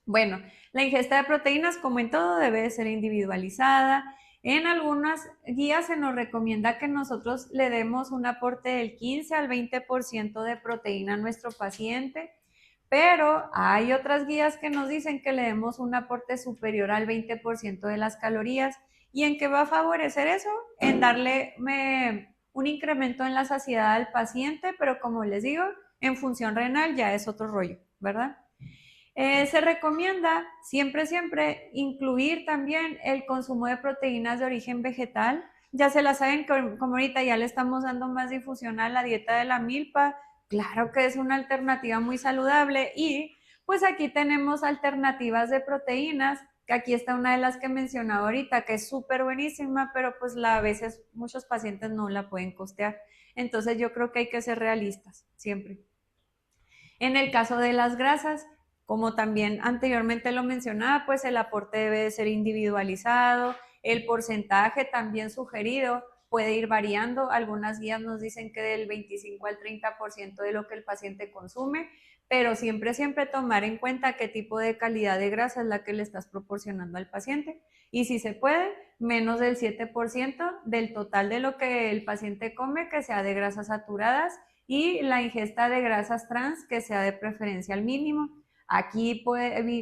Bueno, la ingesta de proteínas, como en todo, debe ser individualizada. En algunas guías se nos recomienda que nosotros le demos un aporte del 15 al 20% de proteína a nuestro paciente, pero hay otras guías que nos dicen que le demos un aporte superior al 20% de las calorías. ¿Y en qué va a favorecer eso? En darle un incremento en la saciedad al paciente, pero como les digo, en función renal ya es otro rollo, ¿verdad? Se recomienda siempre incluir también el consumo de proteínas de origen vegetal. Ya se la saben, como ahorita ya le estamos dando más difusión a la dieta de la milpa, claro que es una alternativa muy saludable y pues aquí tenemos alternativas de proteínas, que aquí está una de las que mencionaba ahorita, que es súper buenísima, pero pues a veces muchos pacientes no la pueden costear. Entonces yo creo que hay que ser realistas, siempre. En el caso de las grasas, como también anteriormente lo mencionaba, pues el aporte debe de ser individualizado, el porcentaje también sugerido puede ir variando. Algunas guías nos dicen que del 25 al 30% de lo que el paciente consume, pero siempre tomar en cuenta qué tipo de calidad de grasa es la que le estás proporcionando al paciente. Y si se puede, menos del 7% del total de lo que el paciente come, que sea de grasas saturadas, y la ingesta de grasas trans, que sea de preferencia al mínimo. Aquí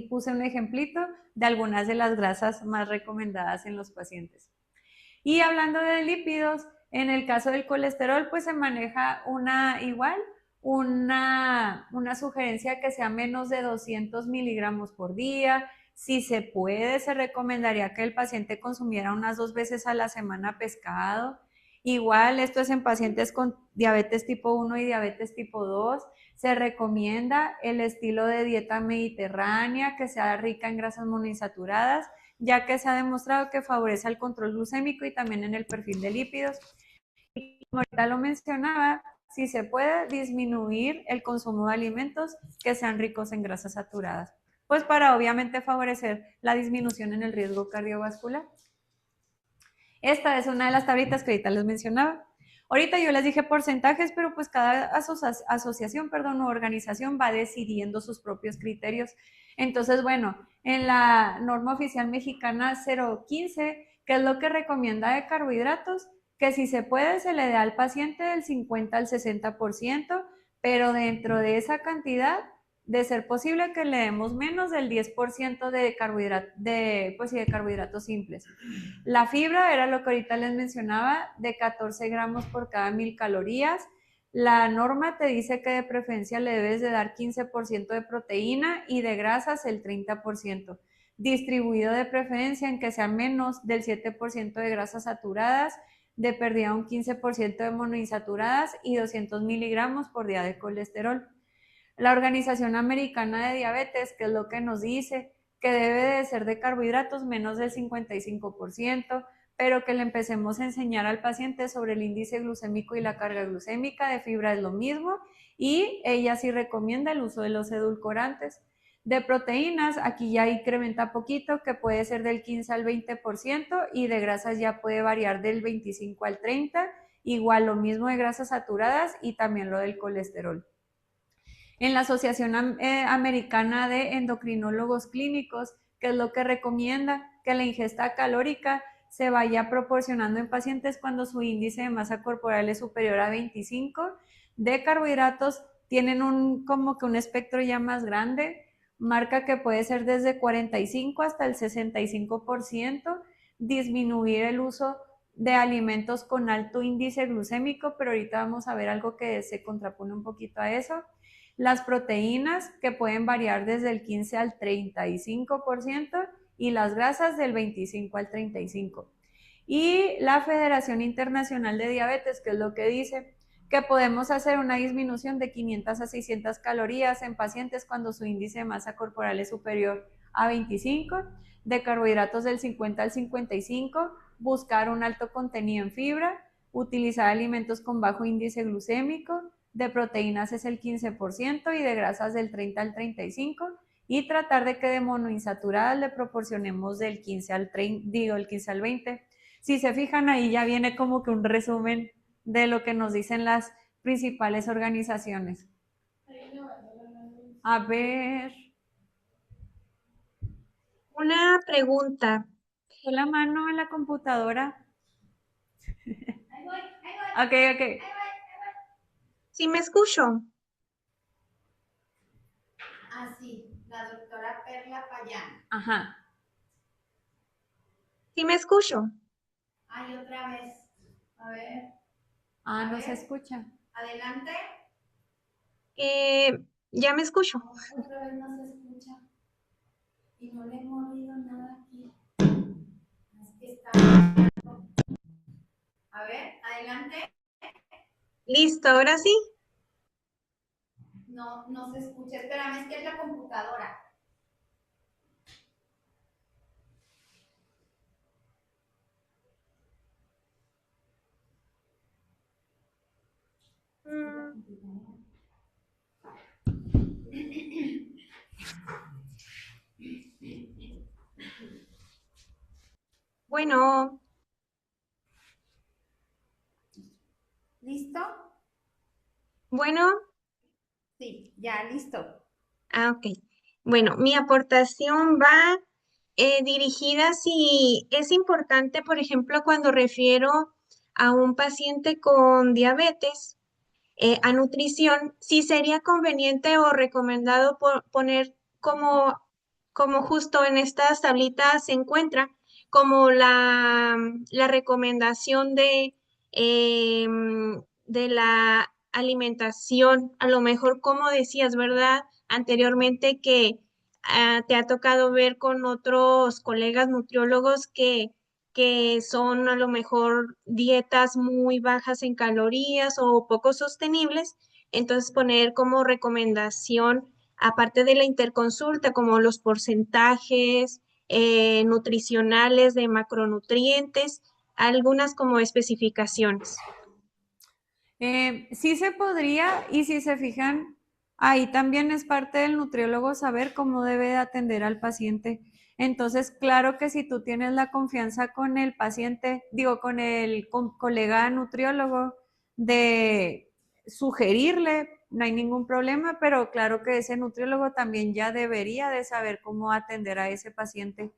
puse un ejemplito de algunas de las grasas más recomendadas en los pacientes. Y hablando de lípidos, en el caso del colesterol, pues se maneja una sugerencia que sea menos de 200 miligramos por día. Si se puede, se recomendaría que el paciente consumiera unas 2 veces a la semana pescado. Igual, esto es en pacientes con diabetes tipo 1 y diabetes tipo 2. Se recomienda el estilo de dieta mediterránea, que sea rica en grasas monoinsaturadas, ya que se ha demostrado que favorece el control glucémico y también en el perfil de lípidos. Y como ahorita lo mencionaba, si se puede disminuir el consumo de alimentos que sean ricos en grasas saturadas, pues para obviamente favorecer la disminución en el riesgo cardiovascular. Esta es una de las tablitas que ahorita les mencionaba. Ahorita yo les dije porcentajes, pero pues cada asociación o organización va decidiendo sus propios criterios. Entonces, bueno, en la norma oficial mexicana 015, ¿qué es lo que recomienda de carbohidratos? Que si se puede se le da al paciente del 50 al 60%, pero dentro de esa cantidad, de ser posible que le demos menos del 10% de carbohidratos simples. La fibra era lo que ahorita les mencionaba, de 14 gramos por cada 1000 calorías. La norma te dice que de preferencia le debes de dar 15% de proteína y de grasas el 30%. Distribuido de preferencia en que sea menos del 7% de grasas saturadas, de pérdida un 15% de monoinsaturadas y 200 miligramos por día de colesterol. La Organización Americana de Diabetes, que es lo que nos dice, que debe de ser de carbohidratos menos del 55%, pero que le empecemos a enseñar al paciente sobre el índice glucémico y la carga glucémica. De fibra es lo mismo, y ella sí recomienda el uso de los edulcorantes. De proteínas, aquí ya incrementa poquito, que puede ser del 15 al 20%, y de grasas ya puede variar del 25 al 30%, igual lo mismo de grasas saturadas y también lo del colesterol. en la Asociación Americana de Endocrinólogos Clínicos, que es lo que recomienda que la ingesta calórica se vaya proporcionando en pacientes cuando su índice de masa corporal es superior a 25. De carbohidratos tienen como que un espectro ya más grande, marca que puede ser desde 45 hasta el 65%, disminuir el uso de alimentos con alto índice glucémico, pero ahorita vamos a ver algo que se contrapone un poquito a eso. Las proteínas, que pueden variar desde el 15 al 35%, y las grasas del 25 al 35%. Y la Federación Internacional de Diabetes, que es lo que dice que podemos hacer una disminución de 500 a 600 calorías en pacientes cuando su índice de masa corporal es superior a 25, de carbohidratos del 50 al 55, buscar un alto contenido en fibra, utilizar alimentos con bajo índice glucémico, de proteínas es el 15% y de grasas del 30 al 35%, y tratar de que de monoinsaturadas le proporcionemos del 15 al 20%. Si se fijan, ahí ya viene como que un resumen de lo que nos dicen las principales organizaciones. A ver. Una pregunta. Con la mano en la computadora. Ok. ¿Sí me escucho? Ah, sí, la doctora Perla Payán. Ajá. ¿Sí me escucho? Ay, otra vez. A ver. Ah, no se escucha. Adelante. Ya me escucho. Otra vez no se escucha. Y no le he movido nada aquí. Es que está. A ver, adelante. Listo, ahora sí. No se escucha. Espérame, es que es la computadora. Bueno, ¿Listo? bueno. Sí, ya, listo. Ok. Bueno, mi aportación va dirigida si es importante, por ejemplo, cuando refiero a un paciente con diabetes, a nutrición, si sería conveniente o recomendado poner como justo en estas tablitas se encuentra, como la recomendación de la alimentación, a lo mejor como decías, ¿verdad? Anteriormente que te ha tocado ver con otros colegas nutriólogos que son a lo mejor dietas muy bajas en calorías o poco sostenibles, entonces poner como recomendación, aparte de la interconsulta, como los porcentajes nutricionales de macronutrientes, algunas como especificaciones. Sí se podría, y si se fijan, ahí también es parte del nutriólogo saber cómo debe de atender al paciente. Entonces, claro que si tú tienes la confianza con el paciente, con el colega nutriólogo, de sugerirle, no hay ningún problema, pero claro que ese nutriólogo también ya debería de saber cómo atender a ese paciente.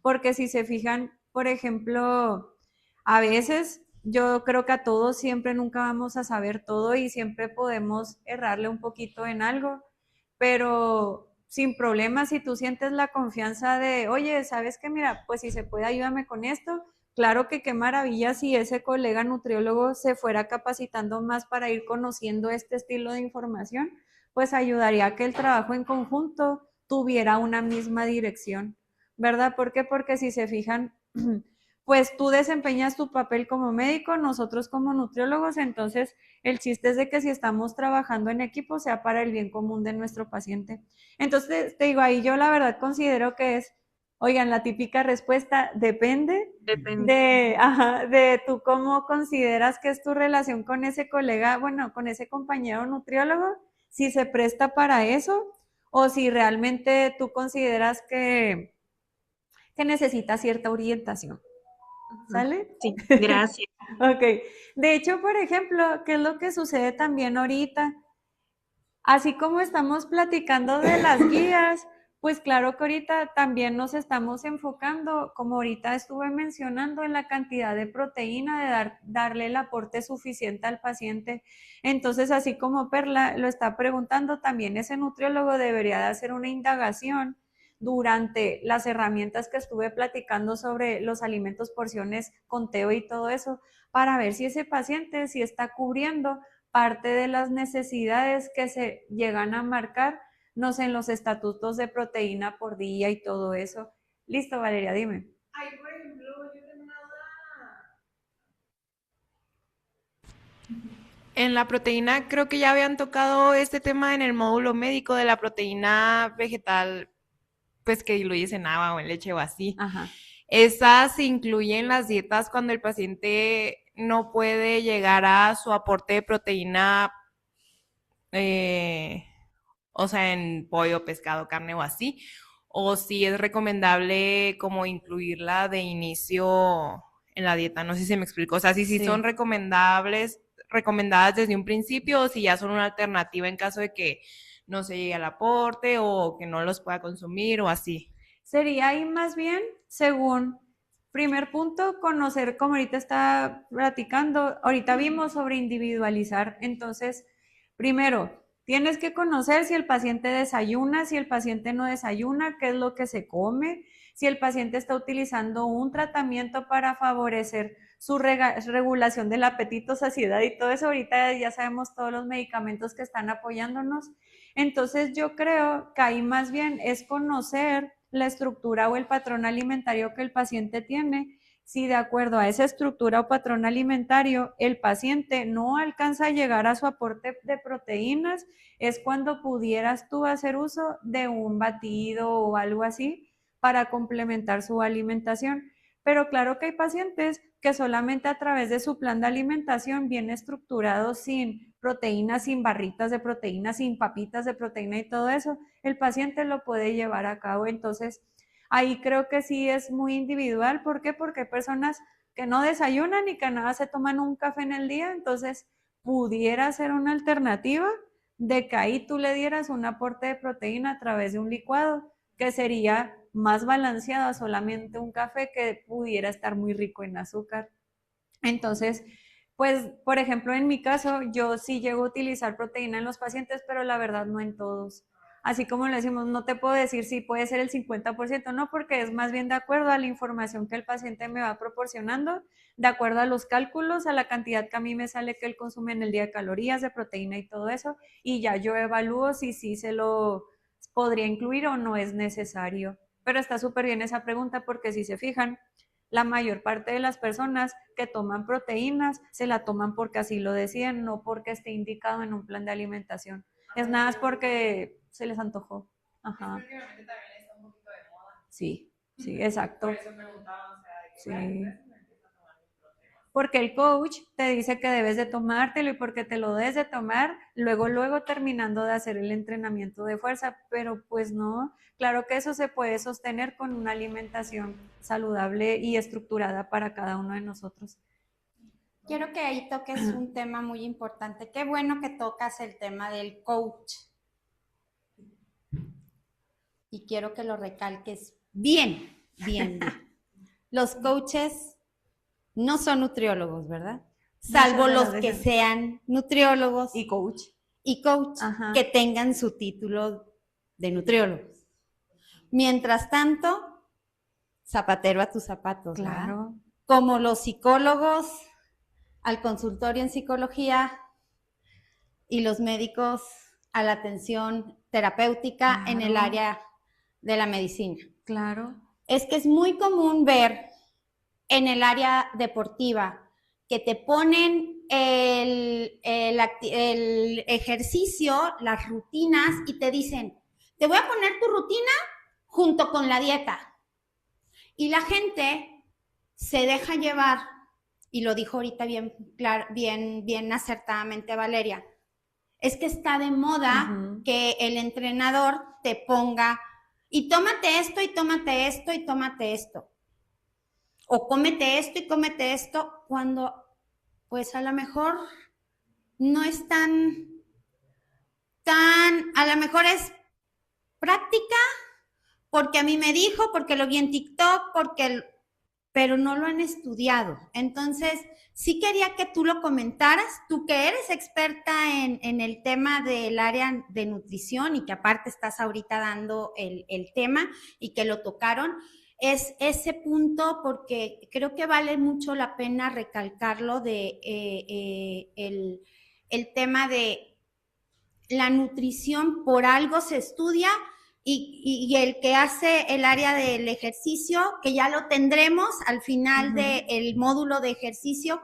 Porque si se fijan, por ejemplo, a veces yo creo que a todos siempre nunca vamos a saber todo y siempre podemos errarle un poquito en algo, pero sin problema, si tú sientes la confianza de, oye, ¿sabes qué? Mira, pues si se puede, ayúdame con esto. Claro que qué maravilla si ese colega nutriólogo se fuera capacitando más para ir conociendo este estilo de información, pues ayudaría a que el trabajo en conjunto tuviera una misma dirección, ¿verdad? ¿Por qué? Porque si se fijan, pues tú desempeñas tu papel como médico, nosotros como nutriólogos, entonces el chiste es de que si estamos trabajando en equipo sea para el bien común de nuestro paciente. Entonces, te digo, ahí yo la verdad considero que es, oigan, la típica respuesta depende de tú cómo consideras que es tu relación con ese colega, bueno, con ese compañero nutriólogo, si se presta para eso o si realmente tú consideras que necesita cierta orientación. ¿Sale? Sí, gracias. Ok. De hecho, por ejemplo, ¿qué es lo que sucede también ahorita? Así como estamos platicando de las guías, pues claro que ahorita también nos estamos enfocando, como ahorita estuve mencionando, en la cantidad de proteína, de darle el aporte suficiente al paciente. Entonces, así como Perla lo está preguntando, también ese nutriólogo debería de hacer una indagación durante las herramientas que estuve platicando sobre los alimentos, porciones, conteo y todo eso, para ver si ese paciente sí está cubriendo parte de las necesidades que se llegan a marcar, no sé, en los estatutos de proteína por día y todo eso. Listo, Valeria, dime. Ay, por ejemplo, yo tengo una duda. En la proteína, creo que ya habían tocado este tema en el módulo médico de la proteína vegetal, pues que diluye en agua o en leche o así. Ajá. Esa se incluye en las dietas cuando el paciente no puede llegar a su aporte de proteína, o sea, en pollo, pescado, carne o así, o si es recomendable como incluirla de inicio en la dieta. No sé si se me explico. O sea, si Sí. son recomendadas desde un principio o si ya son una alternativa en caso de que no se llegue al aporte o que no los pueda consumir o así. Sería ahí más bien, según primer punto, conocer, como ahorita está platicando, ahorita vimos sobre individualizar. Entonces, primero, tienes que conocer si el paciente desayuna, si el paciente no desayuna, qué es lo que se come, si el paciente está utilizando un tratamiento para favorecer su regulación del apetito, saciedad y todo eso. Ahorita ya sabemos todos los medicamentos que están apoyándonos. Entonces, yo creo que ahí más bien es conocer la estructura o el patrón alimentario que el paciente tiene. Si de acuerdo a esa estructura o patrón alimentario el paciente no alcanza a llegar a su aporte de proteínas, es cuando pudieras tú hacer uso de un batido o algo así para complementar su alimentación. Pero claro que hay pacientes que solamente a través de su plan de alimentación bien estructurado, sin proteínas, sin barritas de proteína, sin papitas de proteína y todo eso, el paciente lo puede llevar a cabo. Entonces, ahí creo que sí es muy individual. ¿Por qué? Porque hay personas que no desayunan y que nada se toman un café en el día, entonces pudiera ser una alternativa de que ahí tú le dieras un aporte de proteína a través de un licuado, que sería más balanceado a solamente un café que pudiera estar muy rico en azúcar. Entonces, pues, por ejemplo, en mi caso, yo sí llego a utilizar proteína en los pacientes, pero la verdad no en todos. Así como le decimos, no te puedo decir si puede ser el 50%, no, porque es más bien de acuerdo a la información que el paciente me va proporcionando, de acuerdo a los cálculos, a la cantidad que a mí me sale que él consume en el día de calorías, de proteína y todo eso, y ya yo evalúo si sí se lo podría incluir o no es necesario. Pero está súper bien esa pregunta porque si se fijan, la mayor parte de las personas que toman proteínas se la toman porque así lo decían, no porque esté indicado en un plan de alimentación. Es nada más porque se les antojó. Ajá. Últimamente también está un poquito de moda. Sí, sí, exacto. Por eso preguntaba, o sea, de que Sí. me empieza a tomar mis proteínas. Porque el coach te dice que debes de tomártelo y porque te lo debes de tomar, luego terminando de hacer el entrenamiento de fuerza, pero pues no, claro que eso se puede sostener con una alimentación saludable y estructurada para cada uno de nosotros. Quiero que ahí toques un tema muy importante. Qué bueno que tocas el tema del coach. Y quiero que lo recalques bien, bien, bien. Los coaches no son nutriólogos, ¿verdad? Salvo los que sean nutriólogos Y coach. y coach, Ajá. que tengan su título de nutriólogos. Mientras tanto, zapatero a tus zapatos, ¿verdad? Claro. Como los psicólogos al consultorio en psicología y los médicos a la atención terapéutica en el Claro. área de la medicina. Claro. Es que es muy común ver en el área deportiva que te ponen el ejercicio, las rutinas y te dicen, te voy a poner tu rutina junto con la dieta. Y la gente se deja llevar, y lo dijo ahorita bien acertadamente Valeria, es que está de moda que el entrenador te ponga y tómate esto, y tómate esto, y tómate esto. O cómete esto y cómete esto, cuando pues a lo mejor no es tan a lo mejor es práctica, porque a mí me dijo, porque lo vi en TikTok, pero no lo han estudiado. Entonces, sí quería que tú lo comentaras, tú que eres experta en el tema del área de nutrición y que aparte estás ahorita dando el tema y que lo tocaron, es ese punto porque creo que vale mucho la pena recalcarlo de el tema de la nutrición por algo se estudia y el que hace el área del ejercicio, que ya lo tendremos al final del módulo de ejercicio,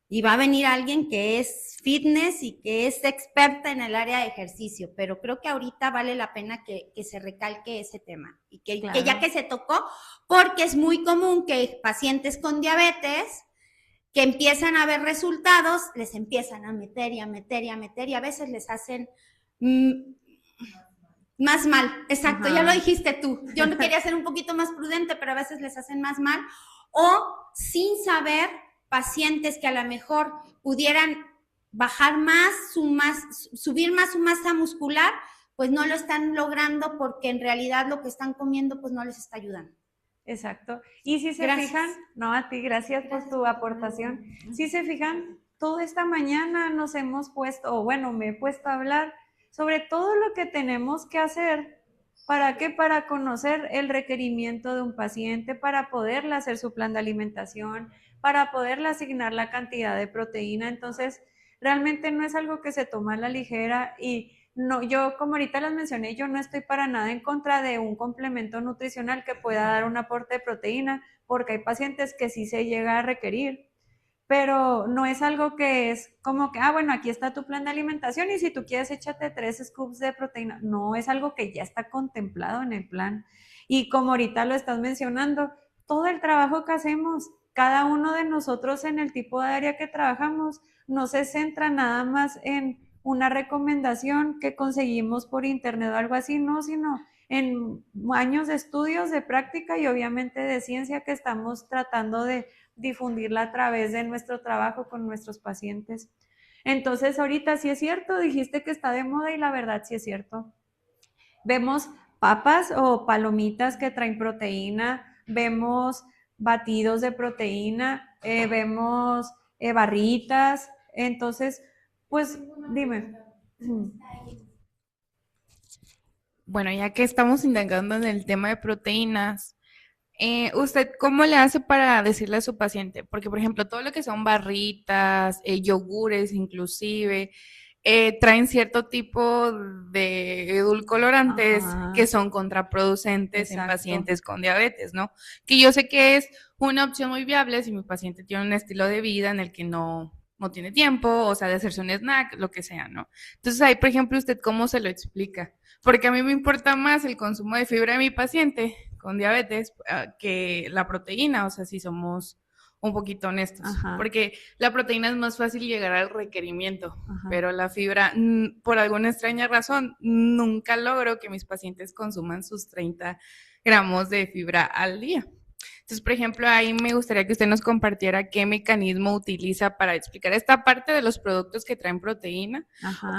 y va a venir alguien que es fitness y que es experta en el área de ejercicio, pero creo que ahorita vale la pena que se recalque ese tema y que ya que se tocó, porque es muy común que pacientes con diabetes que empiezan a ver resultados, les empiezan a meter y a meter y a meter y a veces les hacen más mal, exacto, ya lo dijiste tú. Yo no quería ser un poquito más prudente, pero a veces les hacen más mal. O sin saber, pacientes que a lo mejor pudieran bajar subir más su masa muscular, pues no lo están logrando porque en realidad lo que están comiendo pues no les está ayudando. Exacto. Y si se fijan, no, a ti, gracias por tu aportación. Si se fijan, toda esta mañana nos hemos puesto, o bueno, me he puesto a hablar sobre todo lo que tenemos que hacer. ¿Para qué? Para conocer el requerimiento de un paciente, para poderle hacer su plan de alimentación, para poderle asignar la cantidad de proteína. Entonces, realmente no es algo que se toma a la ligera y no, yo como ahorita les mencioné, yo no estoy para nada en contra de un complemento nutricional que pueda dar un aporte de proteína, porque hay pacientes que sí se llega a requerir, pero no es algo que es como que, bueno, aquí está tu plan de alimentación y si tú quieres échate 3 scoops de proteína. No, es algo que ya está contemplado en el plan. Y como ahorita lo estás mencionando, todo el trabajo que hacemos, cada uno de nosotros en el tipo de área que trabajamos, no se centra nada más en una recomendación que conseguimos por internet o algo así, no, sino en años de estudios, de práctica y obviamente de ciencia que estamos tratando de difundirla a través de nuestro trabajo con nuestros pacientes. Entonces, ahorita sí es cierto, dijiste que está de moda y la verdad sí es cierto. Vemos papas o palomitas que traen proteína, vemos batidos de proteína, vemos barritas, entonces, pues dime. Bueno, ya que estamos indagando en el tema de proteínas, ¿usted cómo le hace para decirle a su paciente? Porque, por ejemplo, todo lo que son barritas, yogures inclusive, traen cierto tipo de edulcorantes que son contraproducentes en pacientes con diabetes, ¿no? Que yo sé que es una opción muy viable si mi paciente tiene un estilo de vida en el que no tiene tiempo, o sea, de hacerse un snack, lo que sea, ¿no? Entonces ahí, por ejemplo, ¿usted cómo se lo explica? Porque a mí me importa más el consumo de fibra de mi paciente con diabetes que la proteína, o sea, si somos un poquito honestos, porque la proteína es más fácil llegar al requerimiento, pero la fibra, por alguna extraña razón, nunca logro que mis pacientes consuman sus 30 gramos de fibra al día. Entonces, por ejemplo, ahí me gustaría que usted nos compartiera qué mecanismo utiliza para explicar esta parte de los productos que traen proteína,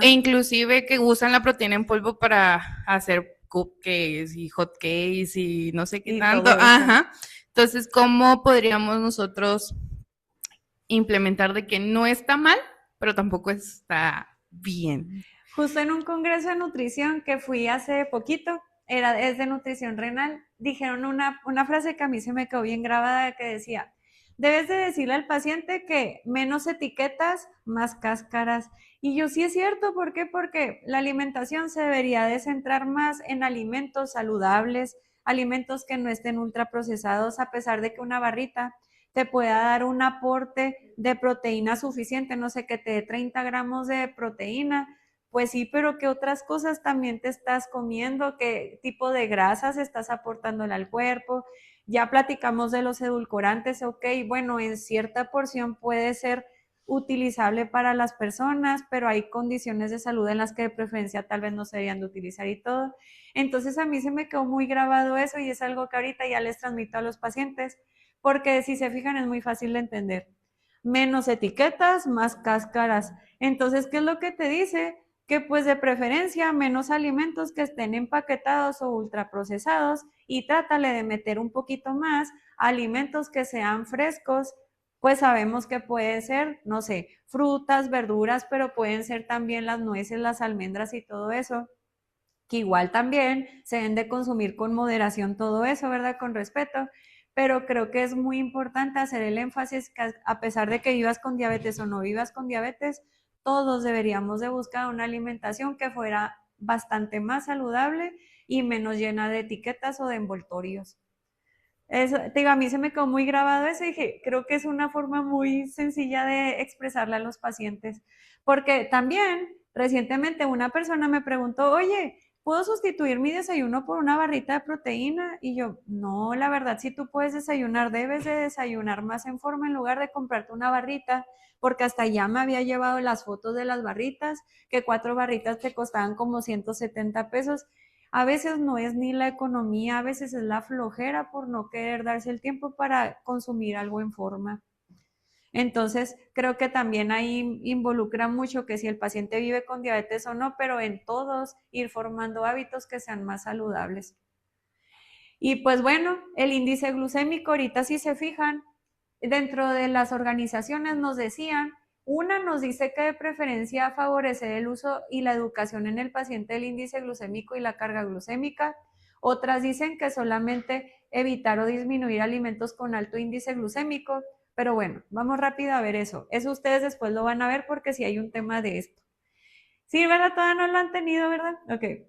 e inclusive que usan la proteína en polvo para hacer cupcakes y hotcakes y no sé qué tanto. Entonces, ¿cómo podríamos nosotros implementar de que no está mal, pero tampoco está bien? Justo en un congreso de nutrición que fui hace poquito, es de nutrición renal, dijeron una frase que a mí se me quedó bien grabada que decía, debes de decirle al paciente que menos etiquetas, más cáscaras. Y yo sí es cierto, ¿por qué? Porque la alimentación se debería de centrar más en alimentos saludables, alimentos que no estén ultraprocesados, a pesar de que una barrita te pueda dar un aporte de proteína suficiente, no sé, que te dé 30 gramos de proteína, pues sí, pero ¿qué otras cosas también te estás comiendo? ¿Qué tipo de grasas estás aportándole al cuerpo? Ya platicamos de los edulcorantes, ok, bueno, en cierta porción puede ser utilizable para las personas, pero hay condiciones de salud en las que de preferencia tal vez no se deberían de utilizar y todo. Entonces a mí se me quedó muy grabado eso y es algo que ahorita ya les transmito a los pacientes, porque si se fijan es muy fácil de entender. Menos etiquetas, más cáscaras. Entonces, ¿qué es lo que te dice? que pues de preferencia menos alimentos que estén empaquetados o ultraprocesados y trátale de meter un poquito más alimentos que sean frescos, pues sabemos que puede ser, no sé, frutas, verduras, pero pueden ser también las nueces, las almendras y todo eso, que igual también se deben de consumir con moderación todo eso, ¿verdad? Con respeto, pero creo que es muy importante hacer el énfasis que a pesar de que vivas con diabetes o no vivas con diabetes, todos deberíamos de buscar una alimentación que fuera bastante más saludable y menos llena de etiquetas o de envoltorios. Eso, te digo, a mí se me quedó muy grabado eso y dije, creo que es una forma muy sencilla de expresarle a los pacientes. Porque también recientemente una persona me preguntó, oye, ¿puedo sustituir mi desayuno por una barrita de proteína? Y yo, no, la verdad, si tú puedes desayunar, debes de desayunar más en forma en lugar de comprarte una barrita, porque hasta ya me había llevado las fotos de las barritas, que 4 barritas te costaban como 170 pesos. A veces no es ni la economía, a veces es la flojera por no querer darse el tiempo para consumir algo en forma. Entonces, creo que también ahí involucra mucho que si el paciente vive con diabetes o no, pero en todos ir formando hábitos que sean más saludables. Y pues bueno, el índice glucémico, ahorita si se fijan, dentro de las organizaciones nos decían, una nos dice que de preferencia favorecer el uso y la educación en el paciente del índice glucémico y la carga glucémica. Otras dicen que solamente evitar o disminuir alimentos con alto índice glucémico. Pero bueno, vamos rápido a ver eso. Eso ustedes después lo van a ver porque sí hay un tema de esto. Sí, ¿verdad? Todavía no lo han tenido, ¿verdad? Ok.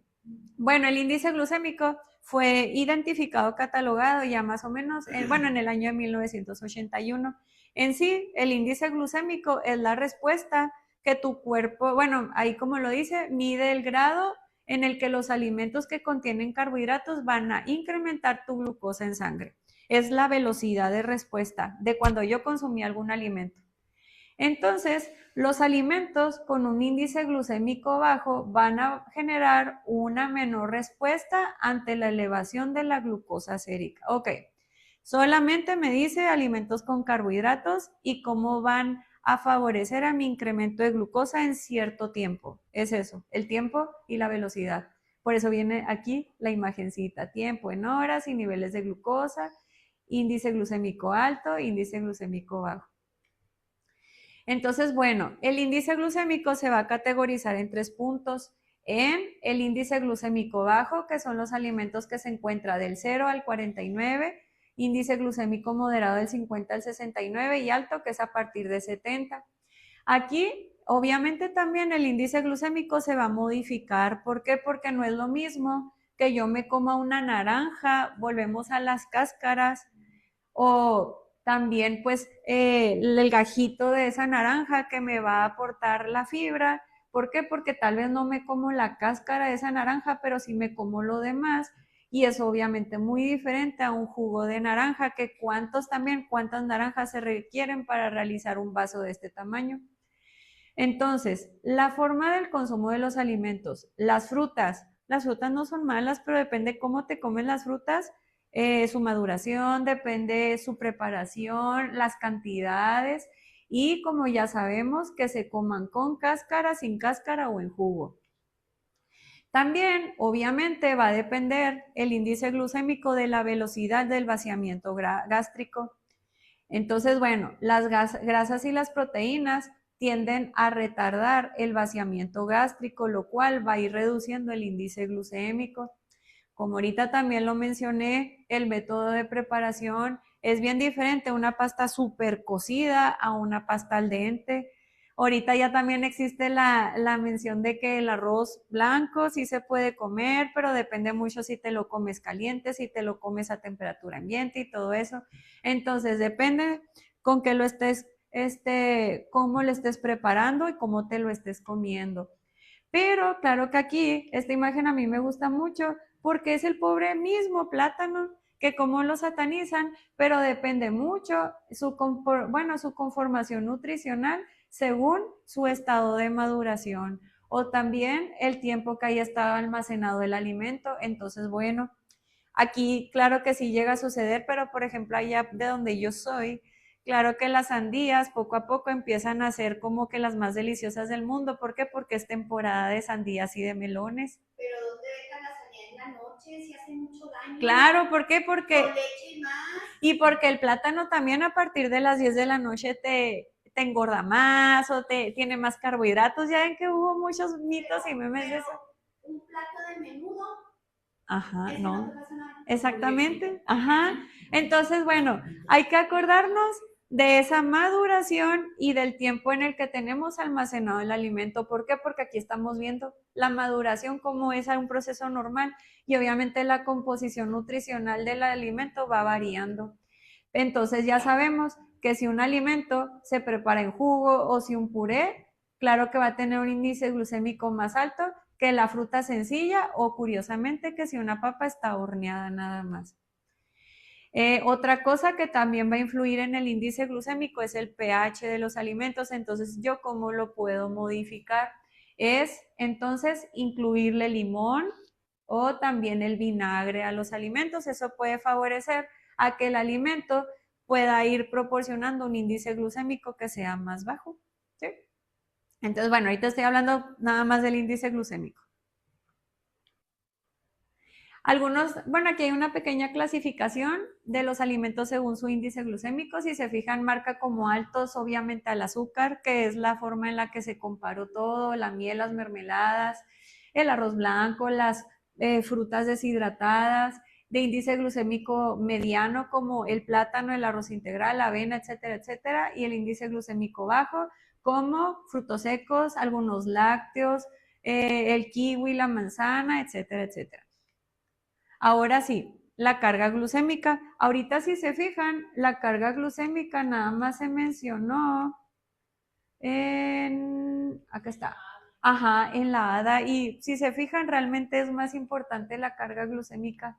Bueno, el índice glucémico fue identificado, catalogado ya más o menos, en el año de 1981. En sí, el índice glucémico es la respuesta que tu cuerpo, bueno, ahí como lo dice, mide el grado en el que los alimentos que contienen carbohidratos van a incrementar tu glucosa en sangre. Es la velocidad de respuesta de cuando yo consumí algún alimento. Entonces, los alimentos con un índice glucémico bajo van a generar una menor respuesta ante la elevación de la glucosa sérica. Ok, solamente me dice alimentos con carbohidratos y cómo van a favorecer a mi incremento de glucosa en cierto tiempo. Es eso, el tiempo y la velocidad. Por eso viene aquí la imagencita, tiempo en horas y niveles de glucosa, índice glucémico alto, índice glucémico bajo. Entonces, bueno, el índice glucémico se va a categorizar en 3 puntos. En el índice glucémico bajo, que son los alimentos que se encuentran del 0 al 49, índice glucémico moderado del 50 al 69 y alto, que es a partir de 70. Aquí, obviamente, también el índice glucémico se va a modificar. ¿Por qué? Porque no es lo mismo que yo me coma una naranja, volvemos a las cáscaras, o también pues el gajito de esa naranja que me va a aportar la fibra. ¿Por qué? Porque tal vez no me como la cáscara de esa naranja, pero sí me como lo demás. Y es obviamente muy diferente a un jugo de naranja, que cuántas naranjas se requieren para realizar un vaso de este tamaño. Entonces, la forma del consumo de los alimentos, las frutas no son malas, pero depende cómo te comen las frutas. Su maduración, depende su preparación, las cantidades y como ya sabemos que se coman con cáscara, sin cáscara o en jugo. También, obviamente, va a depender el índice glucémico de la velocidad del vaciamiento gástrico. Entonces, bueno, las grasas y las proteínas tienden a retardar el vaciamiento gástrico, lo cual va a ir reduciendo el índice glucémico. Como ahorita también lo mencioné, el método de preparación es bien diferente, una pasta súper cocida a una pasta al dente. Ahorita ya también existe la mención de que el arroz blanco sí se puede comer, pero depende mucho si te lo comes caliente, si te lo comes a temperatura ambiente y todo eso. Entonces depende con qué lo cómo lo estés preparando y cómo te lo estés comiendo. Pero claro que aquí, esta imagen a mí me gusta mucho porque es el pobre mismo plátano que como lo satanizan, pero depende mucho su conformación nutricional según su estado de maduración o también el tiempo que haya estado almacenado el alimento. Entonces, bueno, aquí claro que sí llega a suceder, pero por ejemplo allá de donde yo soy, claro que las sandías poco a poco empiezan a ser como que las más deliciosas del mundo. ¿Por qué? Porque es temporada de sandías y de melones. Pero ¿dónde dejan la sandía en la noche? Si hace mucho daño. Claro, ¿por qué? Porque... Con leche y más. Y porque el plátano también a partir de las 10 de la noche te engorda más o tiene más carbohidratos. Ya ven que hubo muchos mitos y memes de eso. Un plato de menudo. Ajá, ese no. te pasa nada. Exactamente, ajá. Entonces, bueno, hay que acordarnos de esa maduración y del tiempo en el que tenemos almacenado el alimento. ¿Por qué? Porque aquí estamos viendo la maduración como es un proceso normal y obviamente la composición nutricional del alimento va variando. Entonces ya sabemos que si un alimento se prepara en jugo o si un puré, claro que va a tener un índice glucémico más alto que la fruta sencilla o curiosamente que si una papa está horneada nada más. Otra cosa que también va a influir en el índice glucémico es el pH de los alimentos. Entonces, ¿yo cómo lo puedo modificar? Es entonces incluirle limón o también el vinagre a los alimentos. Eso puede favorecer a que el alimento pueda ir proporcionando un índice glucémico que sea más bajo, ¿sí? Entonces, bueno, ahorita estoy hablando nada más del índice glucémico. Bueno, aquí hay una pequeña clasificación de los alimentos según su índice glucémico. Si se fijan, marca como altos, obviamente, al azúcar, que es la forma en la que se comparó todo, la miel, las mermeladas, el arroz blanco, las frutas deshidratadas, de índice glucémico mediano, como el plátano, el arroz integral, la avena, etcétera, etcétera, y el índice glucémico bajo, como frutos secos, algunos lácteos, el kiwi, la manzana, etcétera, etcétera. Ahora sí, la carga glucémica. Ahorita si se fijan, la carga glucémica nada más se mencionó acá está, ajá, en la ADA. Y si se fijan, realmente es más importante la carga glucémica.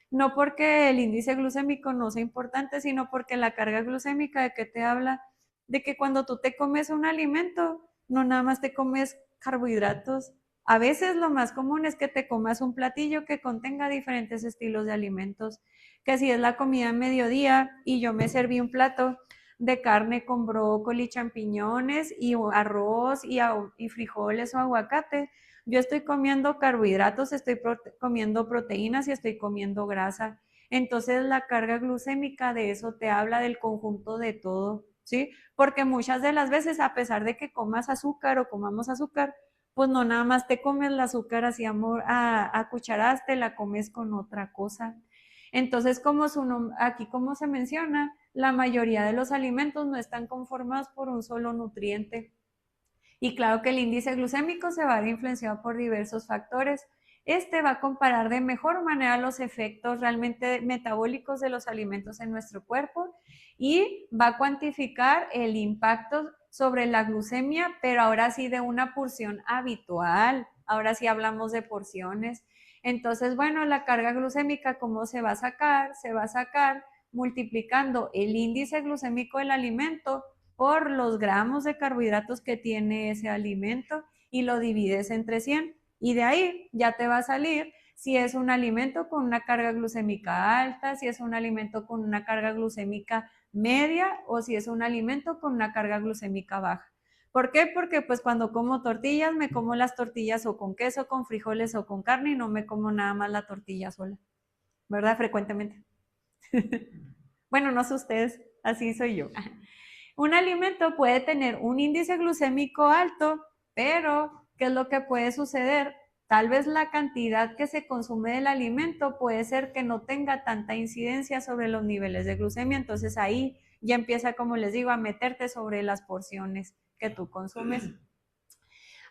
No porque el índice glucémico no sea importante, sino porque la carga glucémica, ¿de qué te habla? De que cuando tú te comes un alimento, no nada más te comes carbohidratos. A veces lo más común es que te comas un platillo que contenga diferentes estilos de alimentos, que si es la comida a mediodía y yo me serví un plato de carne con brócoli, champiñones y arroz y frijoles o aguacate, yo estoy comiendo carbohidratos, estoy comiendo proteínas y estoy comiendo grasa. Entonces la carga glucémica de eso te habla del conjunto de todo, ¿sí? Porque muchas de las veces, a pesar de que comas azúcar o comamos azúcar, pues no nada más te comes el azúcar así a cucharadas, te la comes con otra cosa. Entonces, aquí como se menciona, la mayoría de los alimentos no están conformados por un solo nutriente. Y claro que el índice glucémico se va a ver influenciado por diversos factores. Este va a comparar de mejor manera los efectos realmente metabólicos de los alimentos en nuestro cuerpo y va a cuantificar el impacto sobre la glucemia, pero ahora sí de una porción habitual. Ahora sí hablamos de porciones. Entonces, bueno, la carga glucémica, ¿cómo se va a sacar? Se va a sacar multiplicando el índice glucémico del alimento por los gramos de carbohidratos que tiene ese alimento y lo divides entre 100. Y de ahí ya te va a salir si es un alimento con una carga glucémica alta, si es un alimento con una carga glucémica media o si es un alimento con una carga glucémica baja. ¿Por qué? Porque pues cuando como tortillas, me como las tortillas o con queso, con frijoles o con carne y no me como nada más la tortilla sola, ¿verdad? Frecuentemente. Bueno, no sé ustedes, así soy yo. Un alimento puede tener un índice glucémico alto, pero ¿qué es lo que puede suceder? Tal vez la cantidad que se consume del alimento puede ser que no tenga tanta incidencia sobre los niveles de glucemia, entonces ahí ya empieza, como les digo, a meterte sobre las porciones que tú consumes.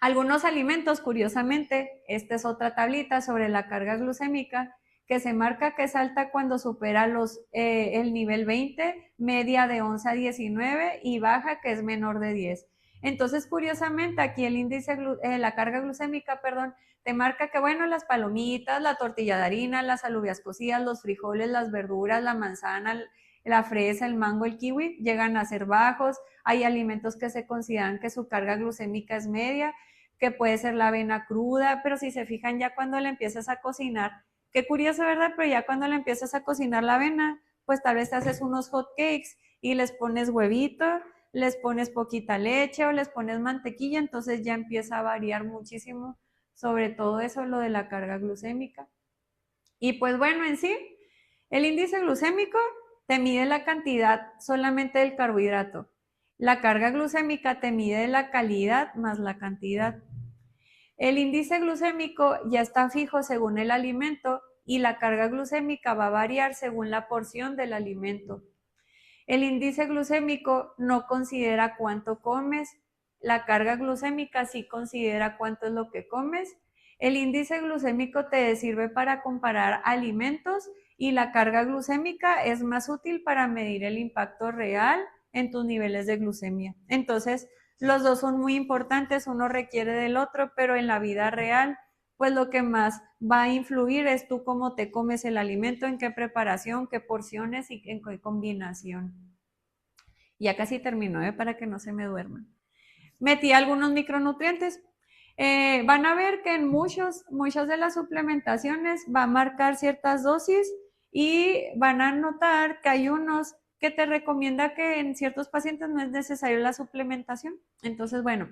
Algunos alimentos, curiosamente, esta es otra tablita sobre la carga glucémica, que se marca que es alta cuando supera el nivel 20, media de 11 a 19 y baja que es menor de 10. Entonces, curiosamente, aquí el índice, la carga glucémica, te marca que, bueno, las palomitas, la tortilla de harina, las alubias cocidas, los frijoles, las verduras, la manzana, la fresa, el mango, el kiwi, llegan a ser bajos. Hay alimentos que se consideran que su carga glucémica es media, que puede ser la avena cruda, pero si se fijan ya cuando la empiezas a cocinar, qué curioso, ¿verdad? Pero ya cuando la empiezas a cocinar la avena, pues tal vez te haces unos hot cakes y les pones huevito, les pones poquita leche o les pones mantequilla, entonces ya empieza a variar muchísimo sobre todo eso, lo de la carga glucémica. Y pues bueno, en sí, el índice glucémico te mide la cantidad solamente del carbohidrato. La carga glucémica te mide la calidad más la cantidad. El índice glucémico ya está fijo según el alimento y la carga glucémica va a variar según la porción del alimento. El índice glucémico no considera cuánto comes, la carga glucémica sí considera cuánto es lo que comes. El índice glucémico te sirve para comparar alimentos y la carga glucémica es más útil para medir el impacto real en tus niveles de glucemia. Entonces, los dos son muy importantes, uno requiere del otro, pero en la vida real, pues lo que más va a influir es tú cómo te comes el alimento, en qué preparación, qué porciones y en qué combinación. Ya casi terminó, para que no se me duerman. Metí algunos micronutrientes. Van a ver que en muchas de las suplementaciones va a marcar ciertas dosis y van a notar que hay unos que te recomienda que en ciertos pacientes no es necesario la suplementación. Entonces, bueno,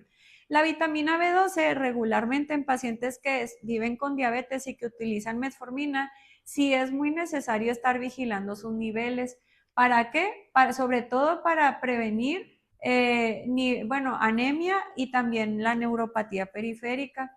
la vitamina B12 regularmente en pacientes que viven con diabetes y que utilizan metformina, sí es muy necesario estar vigilando sus niveles. ¿Para qué? Sobre todo para prevenir anemia y también la neuropatía periférica.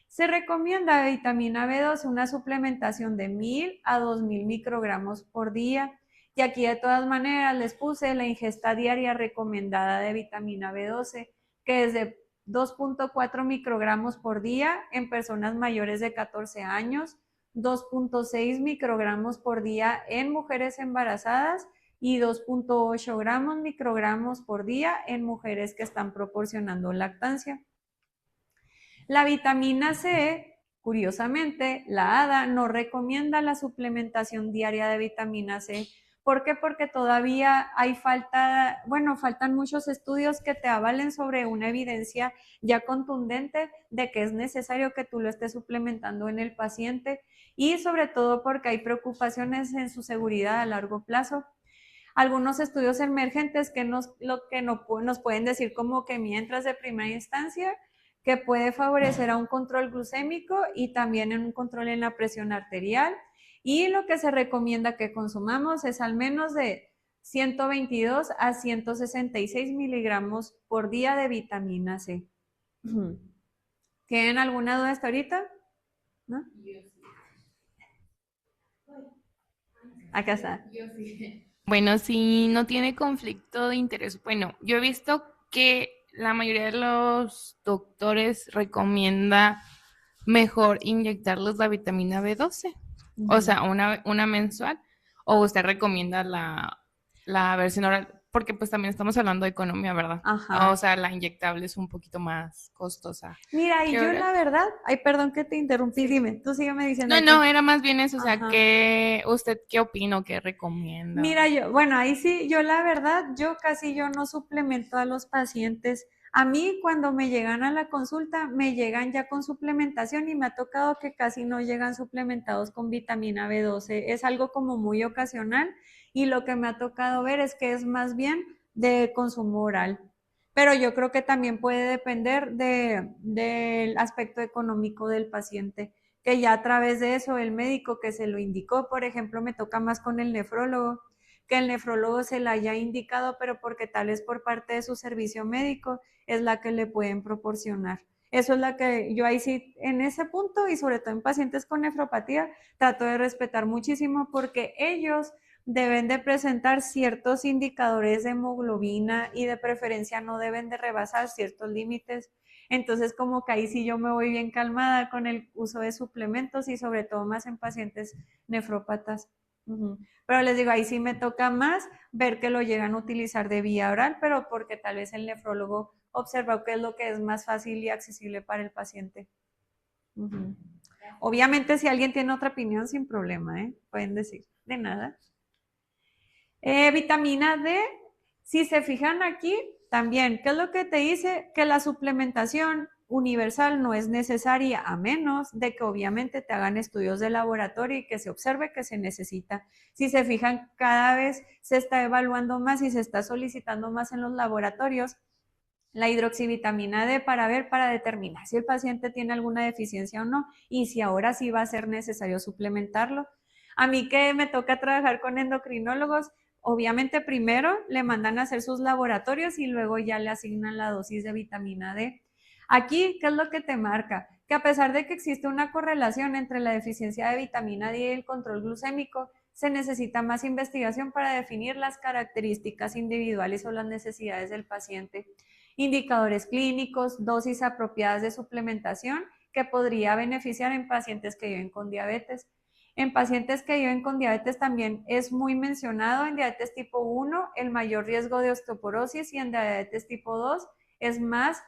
Se recomienda vitamina B12 una suplementación de 1000 a 2000 microgramos por día. Y aquí de todas maneras les puse la ingesta diaria recomendada de vitamina B12, que es de 2.4 microgramos por día en personas mayores de 14 años, 2.6 microgramos por día en mujeres embarazadas y 2.8 microgramos por día en mujeres que están proporcionando lactancia. La vitamina C, curiosamente, la ADA no recomienda la suplementación diaria de vitamina C. ¿Por qué? Porque todavía faltan muchos estudios que te avalen sobre una evidencia ya contundente de que es necesario que tú lo estés suplementando en el paciente y sobre todo porque hay preocupaciones en su seguridad a largo plazo. Algunos estudios emergentes que nos pueden decir como que mientras de primera instancia que puede favorecer a un control glucémico y también en un control en la presión arterial. Y lo que se recomienda que consumamos es al menos de 122 a 166 miligramos por día de vitamina C. ¿Tienen alguna duda hasta ahorita? ¿No? Acá está. Bueno, si no tiene conflicto de interés, bueno, yo he visto que la mayoría de los doctores recomienda mejor inyectarles la vitamina B12, o sea, una mensual, o usted recomienda la versión oral, porque pues también estamos hablando de economía, ¿verdad? Ajá. O sea, la inyectable es un poquito más costosa. Mira, y yo oral? la verdad, ay, perdón que te interrumpí, dime, tú sígueme diciendo. No, era más bien eso, o sea, Ajá. ¿usted qué opina o qué recomienda? Mira, ahí sí, yo la verdad, yo no suplemento a los pacientes. A mí cuando me llegan a la consulta, me llegan ya con suplementación y me ha tocado que casi no llegan suplementados con vitamina B12. Es algo como muy ocasional y lo que me ha tocado ver es que es más bien de consumo oral. Pero yo creo que también puede depender del aspecto económico del paciente, que ya a través de eso el médico que se lo indicó, por ejemplo, me toca más con el nefrólogo, que el nefrólogo se la haya indicado, pero porque tal vez por parte de su servicio médico es la que le pueden proporcionar. Eso es la que yo ahí sí, en ese punto y sobre todo en pacientes con nefropatía, trato de respetar muchísimo porque ellos deben de presentar ciertos indicadores de hemoglobina y de preferencia no deben de rebasar ciertos límites. Entonces, como que ahí sí yo me voy bien calmada con el uso de suplementos y sobre todo más en pacientes nefrópatas. Pero les digo, ahí sí me toca más ver que lo llegan a utilizar de vía oral, pero porque tal vez el nefrólogo observa qué es lo que es más fácil y accesible para el paciente. Obviamente, si alguien tiene otra opinión, sin problema, pueden decir, de nada. Vitamina D, si se fijan aquí, también, ¿qué es lo que te dice? Que la suplementación universal no es necesaria a menos de que obviamente te hagan estudios de laboratorio y que se observe que se necesita. Si se fijan, cada vez se está evaluando más y se está solicitando más en los laboratorios la hidroxivitamina D para determinar si el paciente tiene alguna deficiencia o no y si ahora sí va a ser necesario suplementarlo. A mí que me toca trabajar con endocrinólogos, obviamente primero le mandan a hacer sus laboratorios y luego ya le asignan la dosis de vitamina D. Aquí, ¿qué es lo que te marca? Que a pesar de que existe una correlación entre la deficiencia de vitamina D y el control glucémico, se necesita más investigación para definir las características individuales o las necesidades del paciente. Indicadores clínicos, dosis apropiadas de suplementación que podría beneficiar en pacientes que viven con diabetes. En pacientes que viven con diabetes también es muy mencionado en diabetes tipo 1 el mayor riesgo de osteoporosis y en diabetes tipo 2 es más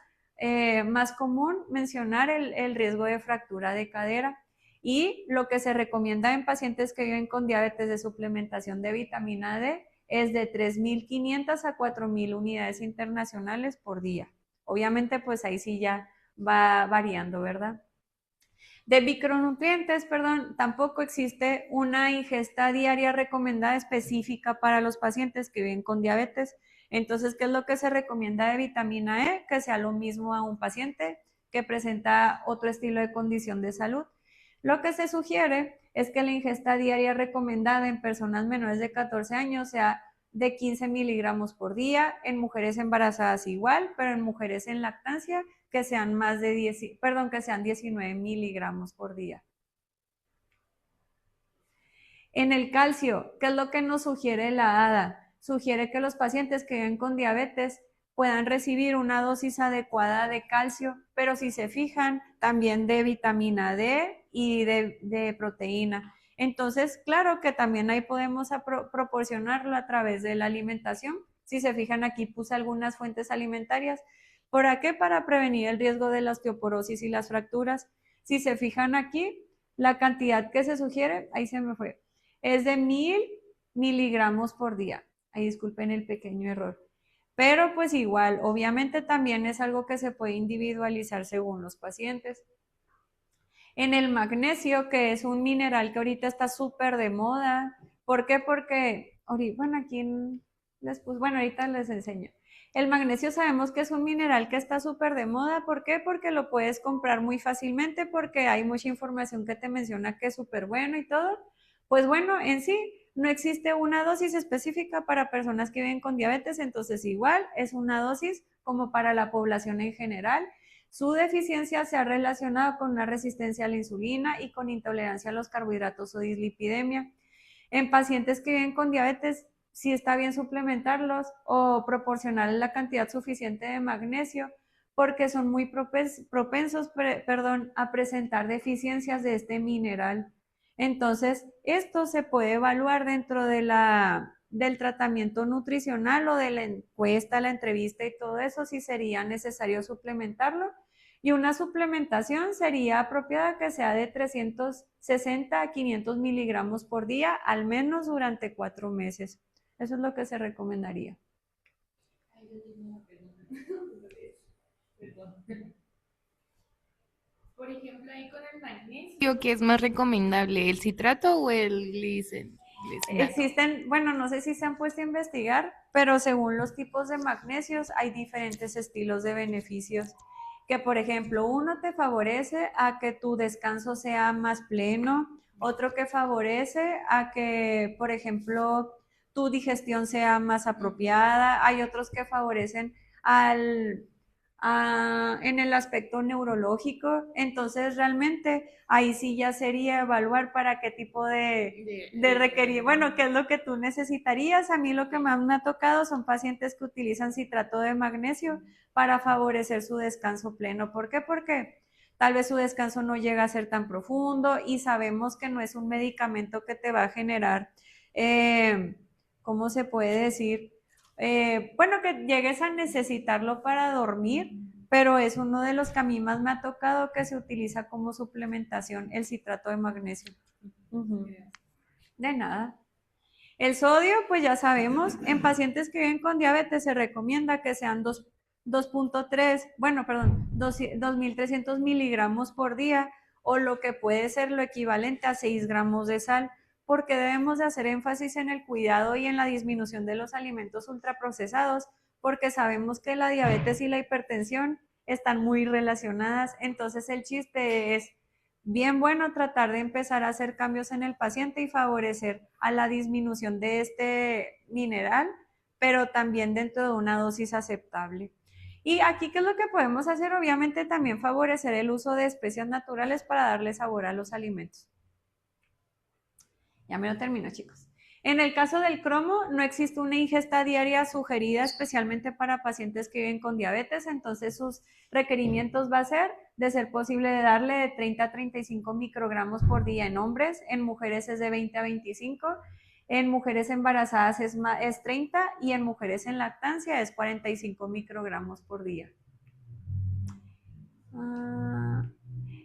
común mencionar el riesgo de fractura de cadera. Y lo que se recomienda en pacientes que viven con diabetes de suplementación de vitamina D es de 3.500 a 4.000 unidades internacionales por día. Obviamente, pues ahí sí ya va variando, ¿verdad? De micronutrientes, tampoco existe una ingesta diaria recomendada específica para los pacientes que viven con diabetes. Entonces, ¿qué es lo que se recomienda de vitamina E? Que sea lo mismo a un paciente que presenta otro estilo de condición de salud. Lo que se sugiere es que la ingesta diaria recomendada en personas menores de 14 años sea de 15 miligramos por día, en mujeres embarazadas igual, pero en mujeres en lactancia que sean que sean 19 miligramos por día. En el calcio, ¿qué es lo que nos sugiere la ADA? Sugiere que los pacientes que viven con diabetes puedan recibir una dosis adecuada de calcio, pero si se fijan, también de vitamina D y de proteína. Entonces, claro que también ahí podemos proporcionarlo a través de la alimentación. Si se fijan, aquí puse algunas fuentes alimentarias. ¿Para qué? Para prevenir el riesgo de la osteoporosis y las fracturas. Si se fijan aquí, la cantidad que se sugiere, ahí se me fue, es de 1.000 miligramos por día. Ahí disculpen el pequeño error. Pero pues igual, obviamente también es algo que se puede individualizar según los pacientes. En el magnesio, que es un mineral que ahorita está súper de moda. ¿Por qué? Porque, bueno, ahorita les enseño. El magnesio sabemos que es un mineral que está súper de moda. ¿Por qué? Porque lo puedes comprar muy fácilmente, porque hay mucha información que te menciona que es súper bueno y todo. Pues bueno, en sí no existe una dosis específica para personas que viven con diabetes, entonces igual es una dosis como para la población en general. Su deficiencia se ha relacionado con una resistencia a la insulina y con intolerancia a los carbohidratos o dislipidemia. En pacientes que viven con diabetes, sí está bien suplementarlos o proporcionarles la cantidad suficiente de magnesio porque son muy propensos a presentar deficiencias de este mineral. Entonces, esto se puede evaluar dentro de del tratamiento nutricional o de la encuesta, la entrevista y todo eso, si sería necesario suplementarlo. Y una suplementación sería apropiada que sea de 360 a 500 miligramos por día, al menos durante 4 meses. Eso es lo que se recomendaría. Por ejemplo, ahí con el magnesio, ¿qué es más recomendable, el citrato o el glicinato? Existen, no sé si se han puesto a investigar, pero según los tipos de magnesios hay diferentes estilos de beneficios. Que por ejemplo, uno te favorece a que tu descanso sea más pleno, otro que favorece a que, por ejemplo, tu digestión sea más apropiada, hay otros que favorecen en el aspecto neurológico. Entonces realmente ahí sí ya sería evaluar para qué tipo de requerir, qué es lo que tú necesitarías. A mí lo que más me ha tocado son pacientes que utilizan citrato de magnesio para favorecer su descanso pleno. ¿Por qué? Porque tal vez su descanso no llega a ser tan profundo y sabemos que no es un medicamento que te va a generar, ¿cómo se puede decir? Que llegues a necesitarlo para dormir, pero es uno de los que a mí más me ha tocado que se utiliza como suplementación, el citrato de magnesio. De nada. El sodio, pues ya sabemos, en pacientes que viven con diabetes se recomienda que sean 2 2.3, bueno, perdón, 2.300 miligramos por día, o lo que puede ser lo equivalente a 6 gramos de sal, porque debemos de hacer énfasis en el cuidado y en la disminución de los alimentos ultraprocesados, porque sabemos que la diabetes y la hipertensión están muy relacionadas. Entonces el chiste es bien bueno tratar de empezar a hacer cambios en el paciente y favorecer a la disminución de este mineral, pero también dentro de una dosis aceptable. Y aquí, ¿qué es lo que podemos hacer? Obviamente también favorecer el uso de especias naturales para darle sabor a los alimentos. Ya me lo termino, chicos. En el caso del cromo, no existe una ingesta diaria sugerida especialmente para pacientes que viven con diabetes, entonces sus requerimientos va a ser, de ser posible, de darle de 30 a 35 microgramos por día en hombres, en mujeres es de 20 a 25, en mujeres embarazadas es 30 y en mujeres en lactancia es 45 microgramos por día.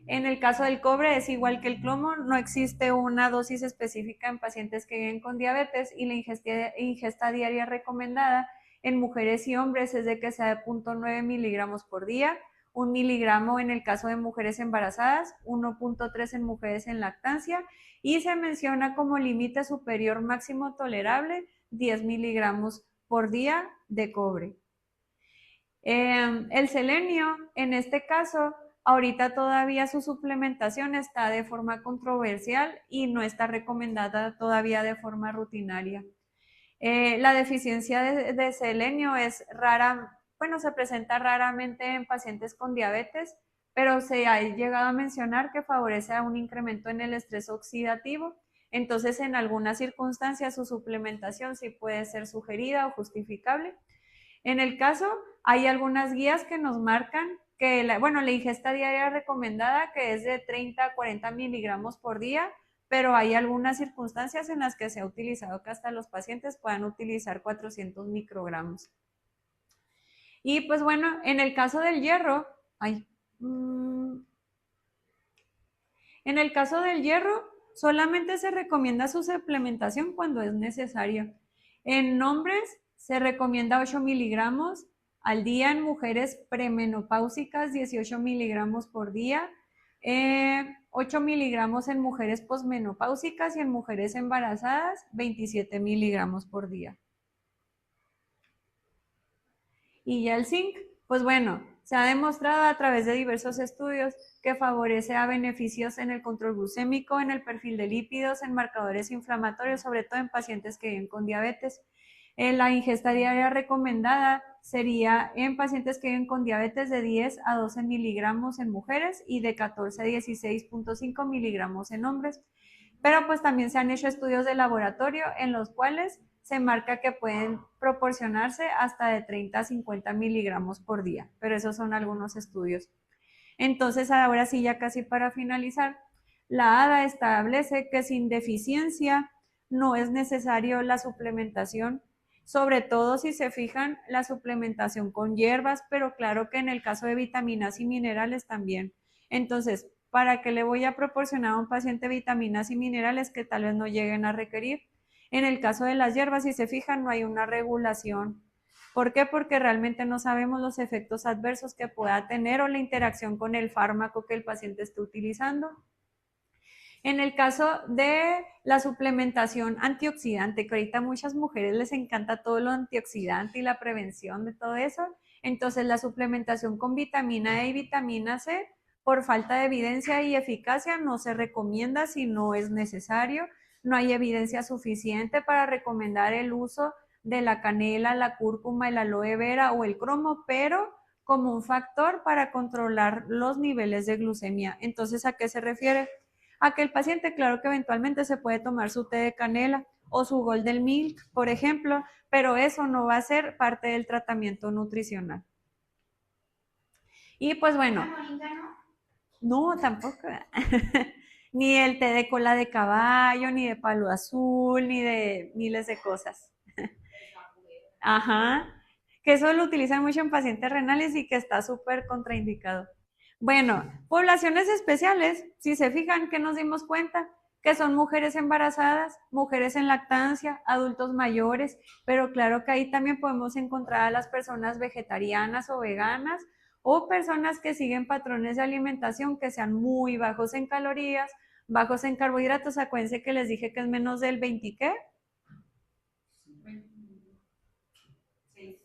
En el caso del cobre es igual que el cromo, no existe una dosis específica en pacientes que viven con diabetes y la ingesta diaria recomendada en mujeres y hombres es de que sea de 0.9 miligramos por día, 1 miligramo en el caso de mujeres embarazadas, 1.3 en mujeres en lactancia y se menciona como límite superior máximo tolerable 10 miligramos por día de cobre. El selenio, en este caso, ahorita todavía su suplementación está de forma controversial y no está recomendada todavía de forma rutinaria. La deficiencia de selenio es rara, bueno, se presenta raramente en pacientes con diabetes, pero se ha llegado a mencionar que favorece a un incremento en el estrés oxidativo. Entonces, en algunas circunstancias, su suplementación sí puede ser sugerida o justificable. En el caso, hay algunas guías que nos marcan que la ingesta diaria recomendada que es de 30 a 40 miligramos por día, pero hay algunas circunstancias en las que se ha utilizado que hasta los pacientes puedan utilizar 400 microgramos. Y pues bueno, en el caso del hierro, solamente se recomienda su suplementación cuando es necesario. En hombres se recomienda 8 miligramos al día, en mujeres premenopáusicas 18 miligramos por día, 8 miligramos en mujeres posmenopáusicas y en mujeres embarazadas 27 miligramos por día. Y ya el zinc, pues bueno, se ha demostrado a través de diversos estudios que favorece a beneficios en el control glucémico, en el perfil de lípidos, en marcadores inflamatorios, sobre todo en pacientes que viven con diabetes. La ingesta diaria recomendada sería en pacientes que viven con diabetes de 10 a 12 miligramos en mujeres y de 14 a 16.5 miligramos en hombres. Pero pues también se han hecho estudios de laboratorio en los cuales se marca que pueden proporcionarse hasta de 30 a 50 miligramos por día, pero esos son algunos estudios. Entonces, ahora sí, ya casi para finalizar, la ADA establece que sin deficiencia no es necesario la suplementación, sobre todo si se fijan la suplementación con hierbas, pero claro que en el caso de vitaminas y minerales también. Entonces, ¿para qué le voy a proporcionar a un paciente vitaminas y minerales que tal vez no lleguen a requerir? En el caso de las hierbas, si se fijan, no hay una regulación. ¿Por qué? Porque realmente no sabemos los efectos adversos que pueda tener o la interacción con el fármaco que el paciente esté utilizando. En el caso de la suplementación antioxidante, que ahorita a muchas mujeres les encanta todo lo antioxidante y la prevención de todo eso, entonces la suplementación con vitamina E y vitamina C, por falta de evidencia y eficacia, no se recomienda si no es necesario. No hay evidencia suficiente para recomendar el uso de la canela, la cúrcuma, el aloe vera o el cromo, pero como un factor para controlar los niveles de glucemia. Entonces, ¿a qué se refiere? A que el paciente, claro que eventualmente se puede tomar su té de canela o su Golden Milk, por ejemplo, pero eso no va a ser parte del tratamiento nutricional. Y pues bueno, no, tampoco. Ni el té de cola de caballo, ni de palo azul, ni de miles de cosas. Ajá, que eso lo utilizan mucho en pacientes renales y que está súper contraindicado. Bueno, poblaciones especiales, si se fijan que nos dimos cuenta que son mujeres embarazadas, mujeres en lactancia, adultos mayores, pero claro que ahí también podemos encontrar a las personas vegetarianas o veganas o personas que siguen patrones de alimentación que sean muy bajos en calorías, bajos en carbohidratos. Acuérdense que les dije que es menos del 20, ¿qué?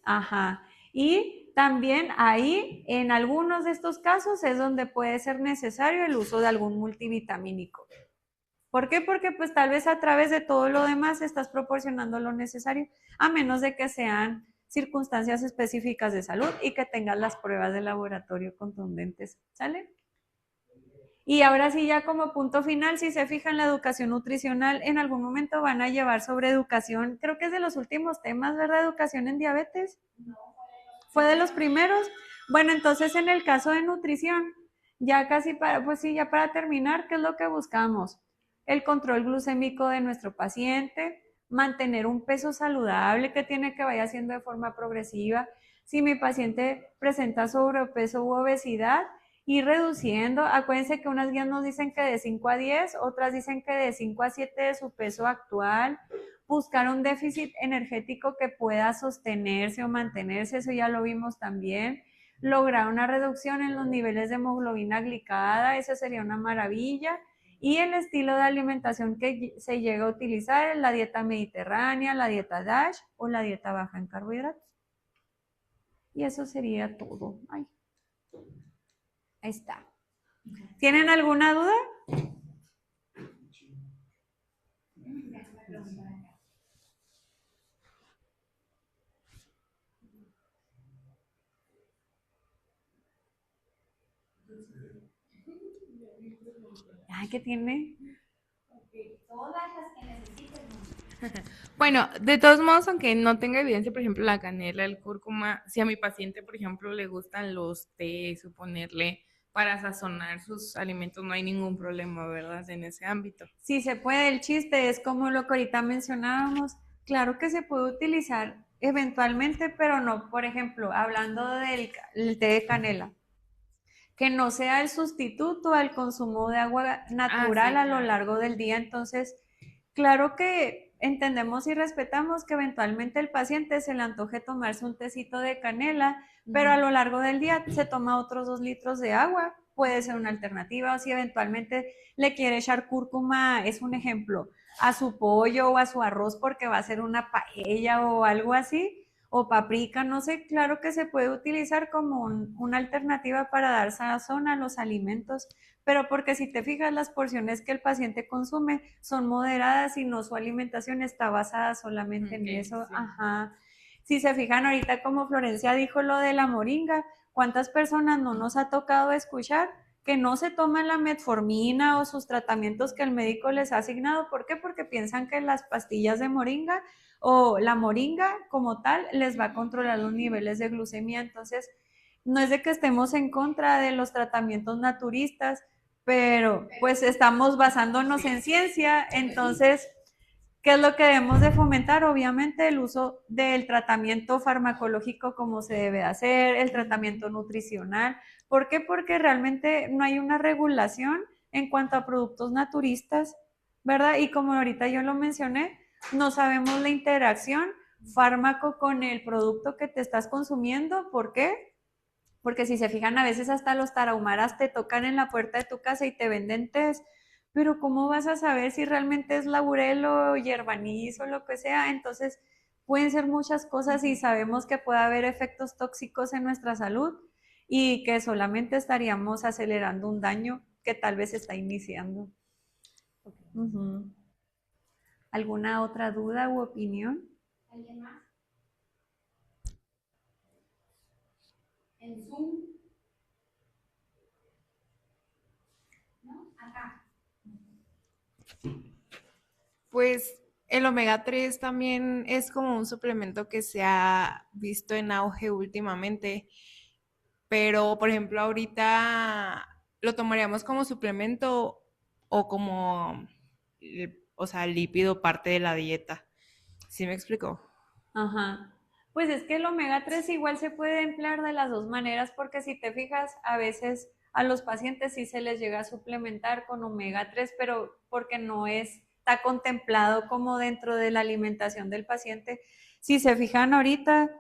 Ajá. Y también ahí, en algunos de estos casos, es donde puede ser necesario el uso de algún multivitamínico. ¿Por qué? Porque pues tal vez a través de todo lo demás estás proporcionando lo necesario, a menos de que sean circunstancias específicas de salud y que tengas las pruebas de laboratorio contundentes, ¿sale? Y ahora sí, ya como punto final, si se fijan, la educación nutricional, en algún momento van a llevar sobre educación, creo que es de los últimos temas, ¿verdad? Educación en diabetes. ¿Fue de los primeros? Bueno, entonces en el caso de nutrición, ya casi para, pues sí, ya para terminar, ¿qué es lo que buscamos? El control glucémico de nuestro paciente, mantener un peso saludable que tiene que vaya haciendo de forma progresiva. Si mi paciente presenta sobrepeso u obesidad, ir reduciendo. Acuérdense que unas guías nos dicen que de 5 a 10, otras dicen que de 5 a 7 de su peso actual. Buscar un déficit energético que pueda sostenerse o mantenerse, eso ya lo vimos también. Lograr una reducción en los niveles de hemoglobina glicada, eso sería una maravilla. Y el estilo de alimentación que se llega a utilizar es la dieta mediterránea, la dieta DASH o la dieta baja en carbohidratos. Y eso sería todo. Ay. Ahí está. ¿Tienen alguna duda? Ay, ¿qué tiene? Todas las que necesites. Bueno, de todos modos, aunque no tenga evidencia, por ejemplo, la canela, el cúrcuma, si a mi paciente, por ejemplo, le gustan los tés o ponerle para sazonar sus alimentos, no hay ningún problema, ¿verdad? En ese ámbito. Sí se puede, el chiste es como lo que ahorita mencionábamos, claro que se puede utilizar eventualmente, pero no, por ejemplo, hablando del té de canela, que no sea el sustituto al consumo de agua natural a lo largo del día. Entonces, claro que entendemos y respetamos que eventualmente el paciente se le antoje tomarse un tecito de canela, pero a lo largo del día se toma otros 2 litros de agua, puede ser una alternativa, o si eventualmente le quiere echar cúrcuma, es un ejemplo, a su pollo o a su arroz porque va a ser una paella o algo así, o paprika, no sé, claro que se puede utilizar como una alternativa para dar sazón a los alimentos, pero porque si te fijas, las porciones que el paciente consume son moderadas y no su alimentación está basada solamente en eso. Sí. Ajá. Si se fijan ahorita como Florencia dijo lo de la moringa, ¿cuántas personas no nos ha tocado escuchar que no se toman la metformina o sus tratamientos que el médico les ha asignado? ¿Por qué? Porque piensan que las pastillas de moringa o la moringa como tal les va a controlar los niveles de glucemia. Entonces, no es de que estemos en contra de los tratamientos naturistas, pero pues estamos basándonos en ciencia. Entonces, ¿qué es lo que debemos de fomentar? Obviamente el uso del tratamiento farmacológico como se debe hacer, el tratamiento nutricional. ¿Por qué? Porque realmente no hay una regulación en cuanto a productos naturistas, ¿verdad? Y como ahorita yo lo mencioné, no sabemos la interacción fármaco con el producto que te estás consumiendo. ¿Por qué? Porque si se fijan, a veces hasta los tarahumaras te tocan en la puerta de tu casa y te venden tés, pero ¿cómo vas a saber si realmente es laurel o hierba anís o lo que sea? Entonces, pueden ser muchas cosas y sabemos que puede haber efectos tóxicos en nuestra salud y que solamente estaríamos acelerando un daño que tal vez está iniciando. ¿Alguna otra duda u opinión? ¿Alguien más? En Zoom. ¿No? Acá. Pues el omega 3 también es como un suplemento que se ha visto en auge últimamente, pero por ejemplo ahorita lo tomaríamos como suplemento o como, o sea, lípido parte de la dieta. ¿Sí me explico? Ajá. Pues es que el omega 3 igual se puede emplear de las dos maneras porque si te fijas, a veces a los pacientes sí se les llega a suplementar con omega 3, pero porque no está contemplado como dentro de la alimentación del paciente. Si se fijan ahorita,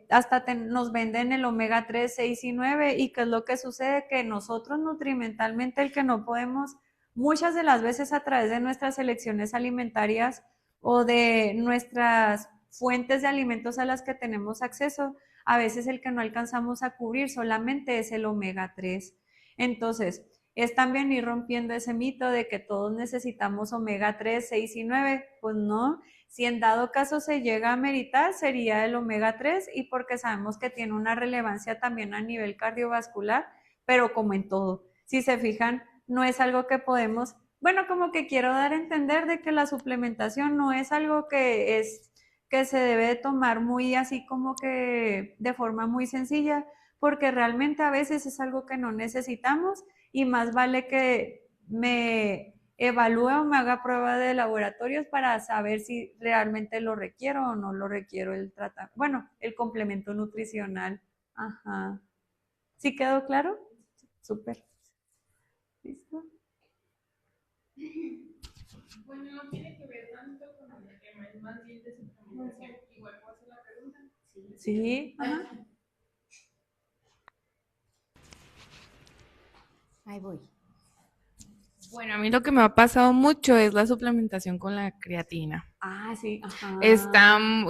hasta nos venden el omega 3, 6 y 9, y qué es lo que sucede, que nosotros nutrimentalmente el que no podemos, muchas de las veces a través de nuestras elecciones alimentarias o de nuestras fuentes de alimentos a las que tenemos acceso, a veces el que no alcanzamos a cubrir solamente es el omega 3. Entonces, es también ir rompiendo ese mito de que todos necesitamos omega 3, 6 y 9. Pues no, si en dado caso se llega a meritar, sería el omega 3, y porque sabemos que tiene una relevancia también a nivel cardiovascular, pero como en todo, si se fijan, no es algo que podemos, bueno, como que quiero dar a entender de que la suplementación no es algo que se debe de tomar muy así como que de forma muy sencilla, porque realmente a veces es algo que no necesitamos, y más vale que me evalúe o me haga prueba de laboratorios para saber si realmente lo requiero o no lo requiero el el complemento nutricional. Ajá. ¿Sí quedó claro? Súper. ¿Listo? Bueno, no tiene que ver tanto con el tema, es más bien de suplementación. Igual puedo hacer la pregunta. Sí. Ajá. Ahí voy. Bueno, a mí lo que me ha pasado mucho es la suplementación con la creatina. Ah, sí. Ajá.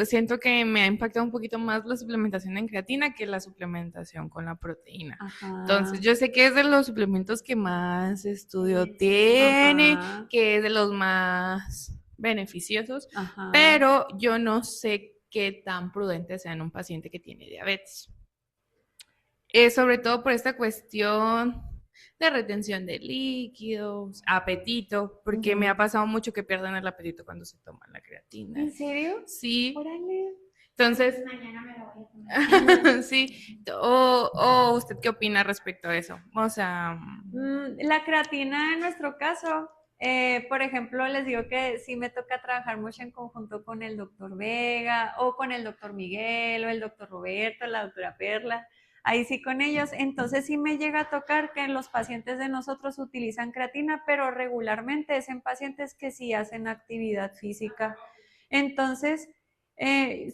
Siento que me ha impactado un poquito más la suplementación en creatina que la suplementación con la proteína. Ajá. Entonces, yo sé que es de los suplementos que más estudio tiene, Ajá. que es de los más beneficiosos, Ajá. pero yo no sé qué tan prudente sea en un paciente que tiene diabetes. Sobre todo por esta cuestión de retención de líquidos, apetito, porque me ha pasado mucho que pierden el apetito cuando se toman la creatina. ¿En serio? Sí. Órale. Entonces, Mañana me la voy a tomar. sí. O ¿usted qué opina respecto a eso? O sea, La creatina en nuestro caso, por ejemplo, les digo que sí me toca trabajar mucho en conjunto con el doctor Vega o con el doctor Miguel o el doctor Roberto, la doctora Perla, ahí sí con ellos. Entonces sí me llega a tocar que los pacientes de nosotros utilizan creatina, pero regularmente es en pacientes que sí hacen actividad física. Entonces,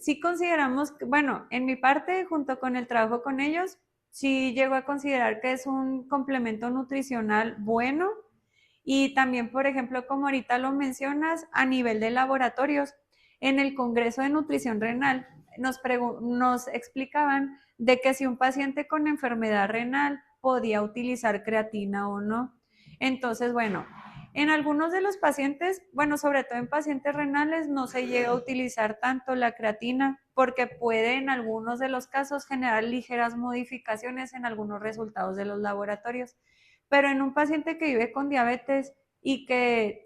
sí consideramos, bueno, en mi parte, junto con el trabajo con ellos, sí llego a considerar que es un complemento nutricional bueno. Y también, por ejemplo, como ahorita lo mencionas, a nivel de laboratorios, en el Congreso de Nutrición Renal nos explicaban de que si un paciente con enfermedad renal podía utilizar creatina o no. Entonces, bueno, en algunos de los pacientes, bueno, sobre todo en pacientes renales, no se llega a utilizar tanto la creatina porque puede en algunos de los casos generar ligeras modificaciones en algunos resultados de los laboratorios. Pero en un paciente que vive con diabetes y que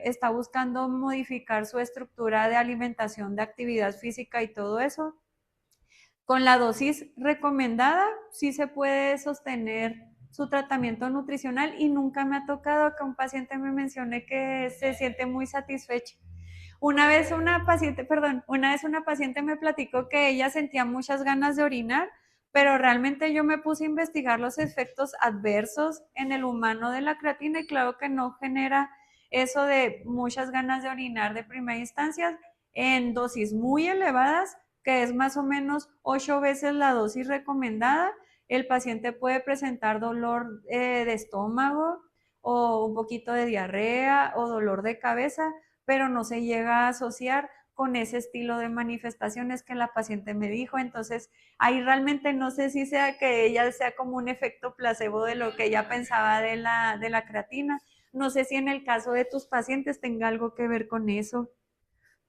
está buscando modificar su estructura de alimentación, de actividad física y todo eso, con la dosis recomendada sí se puede sostener su tratamiento nutricional, y nunca me ha tocado que un paciente me mencione que se siente muy satisfecha. Una vez una paciente me platicó que ella sentía muchas ganas de orinar, pero realmente yo me puse a investigar los efectos adversos en el humano de la creatina, y claro que no genera eso de muchas ganas de orinar de primera instancia. En dosis muy elevadas, que es más o menos 8 veces la dosis recomendada, el paciente puede presentar dolor de estómago o un poquito de diarrea o dolor de cabeza, pero no se llega a asociar con ese estilo de manifestaciones que la paciente me dijo. Entonces, ahí realmente no sé si sea que ella sea como un efecto placebo de lo que ella pensaba de la creatina. No sé si en el caso de tus pacientes tenga algo que ver con eso.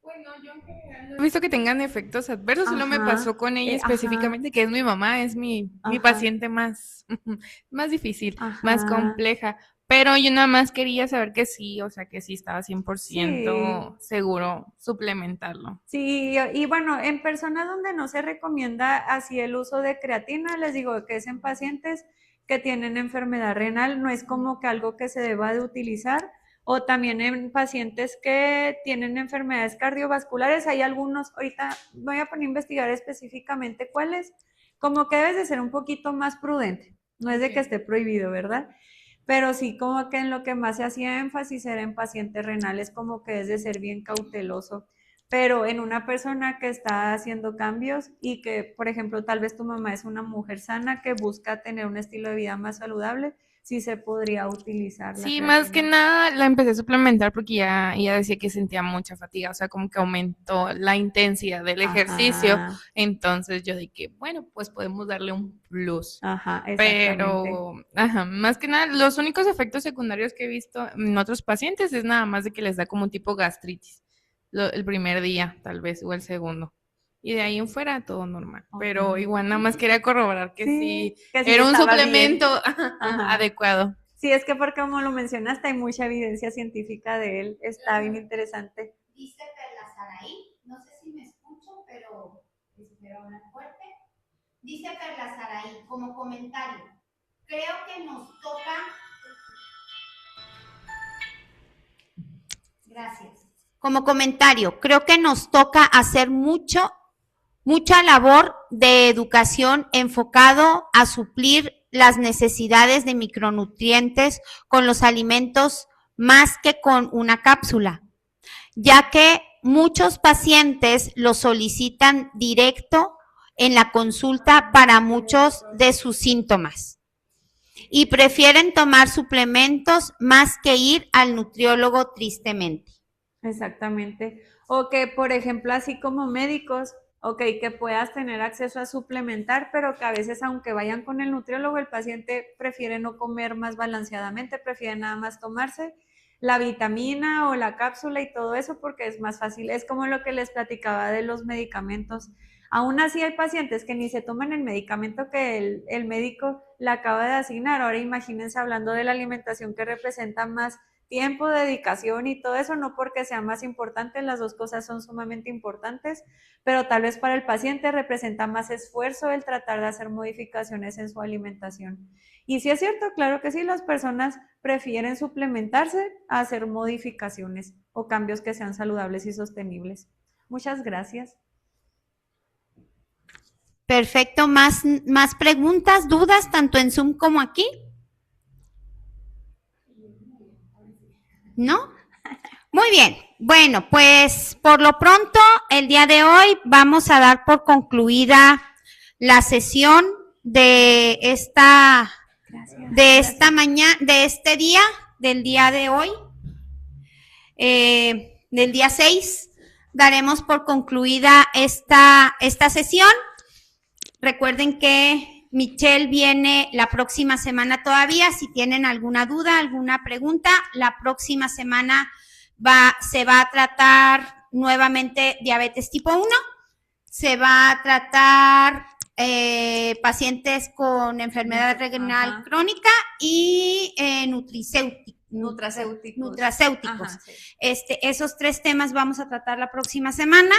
Bueno, yo en general no he visto que tengan efectos adversos, solo me Ajá, pasó con ella específicamente, que es mi mamá, es mi paciente más difícil, más compleja. Pero yo nada más quería saber que sí, o sea, que sí estaba 100% seguro suplementarlo. Sí, y bueno, en personas donde no se recomienda así el uso de creatina, les digo que es en pacientes que tienen enfermedad renal, no es como que algo que se deba de utilizar. O también en pacientes que tienen enfermedades cardiovasculares, hay algunos, ahorita voy a poner a investigar específicamente cuáles, como que debes de ser un poquito más prudente. No es de que Ok. esté prohibido, ¿verdad? Pero sí como que en lo que más se hacía énfasis era en pacientes renales, como que es de ser bien cauteloso. Pero en una persona que está haciendo cambios y que, por ejemplo, tal vez tu mamá es una mujer sana que busca tener un estilo de vida más saludable, sí se podría utilizar la Sí, más que creatina. nada la empecé a suplementar porque ya ella decía que sentía mucha fatiga, o sea, como que aumentó la intensidad del ejercicio. Ajá, Entonces yo dije, bueno, pues podemos darle un plus. ajá, exactamente. Pero, ajá, más que nada, los únicos efectos secundarios que he visto en otros pacientes es nada más de que les da como un tipo gastritis, el primer día, tal vez, o el segundo. Y de ahí en fuera todo normal. Ok. Pero igual nada más quería corroborar que sí Sí, que sí era un estaba bien. suplemento Ajá. adecuado. Sí, es que porque como lo mencionaste, hay mucha evidencia científica de él. Está bien interesante. Dice Perla Saraí, no sé si me escucho, pero espero hablar fuerte. Dice Perla Saraí, como comentario, creo que nos toca. Gracias. Como comentario, creo que nos toca hacer mucha labor de educación enfocado a suplir las necesidades de micronutrientes con los alimentos más que con una cápsula, ya que muchos pacientes lo solicitan directo en la consulta para muchos de sus síntomas y prefieren tomar suplementos más que ir al nutriólogo tristemente. Exactamente. O que, por ejemplo, así como médicos, ok, que puedas tener acceso a suplementar, pero que a veces aunque vayan con el nutriólogo, el paciente prefiere no comer más balanceadamente, prefiere nada más tomarse la vitamina o la cápsula y todo eso porque es más fácil. Es como lo que les platicaba de los medicamentos. Aún así hay pacientes que ni se toman el medicamento que el médico le acaba de asignar. Ahora imagínense hablando de la alimentación que representa más tiempo, dedicación y todo eso, no porque sea más importante, las dos cosas son sumamente importantes, pero tal vez para el paciente representa más esfuerzo el tratar de hacer modificaciones en su alimentación. Y si es cierto, claro que sí, las personas prefieren suplementarse a hacer modificaciones o cambios que sean saludables y sostenibles. Muchas gracias. Perfecto, más preguntas, dudas, tanto en Zoom como aquí. ¿No? Muy bien. Bueno, pues por lo pronto, el día de hoy vamos a dar por concluida la sesión de esta mañana, de este día, del día de hoy, del día 6. Daremos por concluida esta sesión. Recuerden que Michelle viene la próxima semana todavía. Si tienen alguna duda, alguna pregunta, la próxima semana se va a tratar nuevamente diabetes tipo 1. Se va a tratar pacientes con enfermedad renal crónica y nutracéuticos. Ajá, sí. Esos 3 temas vamos a tratar la próxima semana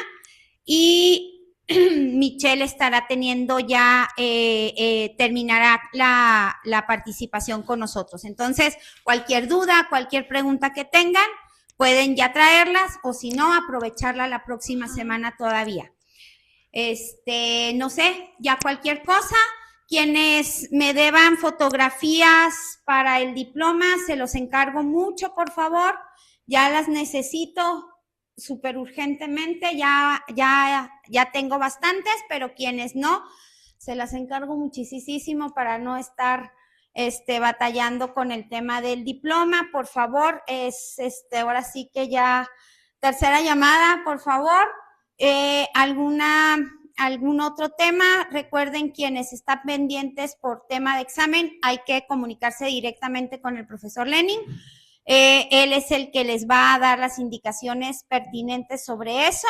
y Michelle estará teniendo ya, terminará la participación con nosotros. Entonces, cualquier duda, cualquier pregunta que tengan, pueden ya traerlas o si no, aprovecharla la próxima semana todavía. No sé, ya cualquier cosa, quienes me deban fotografías para el diploma, se los encargo mucho, por favor, ya las necesito súper urgentemente, ya tengo bastantes, pero quienes no, se las encargo muchísimo para no estar batallando con el tema del diploma, por favor, ahora sí que ya, tercera llamada, por favor, algún otro tema, recuerden quienes están pendientes por tema de examen, hay que comunicarse directamente con el profesor Lenin. Él es el que les va a dar las indicaciones pertinentes sobre eso.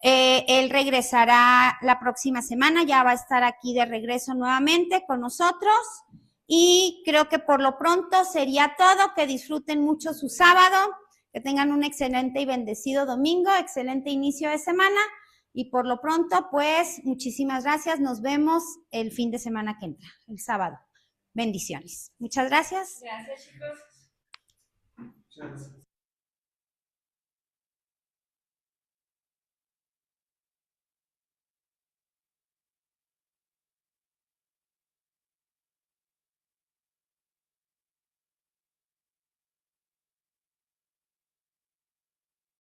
Él regresará la próxima semana, ya va a estar aquí de regreso nuevamente con nosotros. Y creo que por lo pronto sería todo. Que disfruten mucho su sábado, que tengan un excelente y bendecido domingo, excelente inicio de semana. Y por lo pronto, pues, muchísimas gracias. Nos vemos el fin de semana que entra, el sábado. Bendiciones. Muchas gracias. Gracias, chicos. Muchas gracias.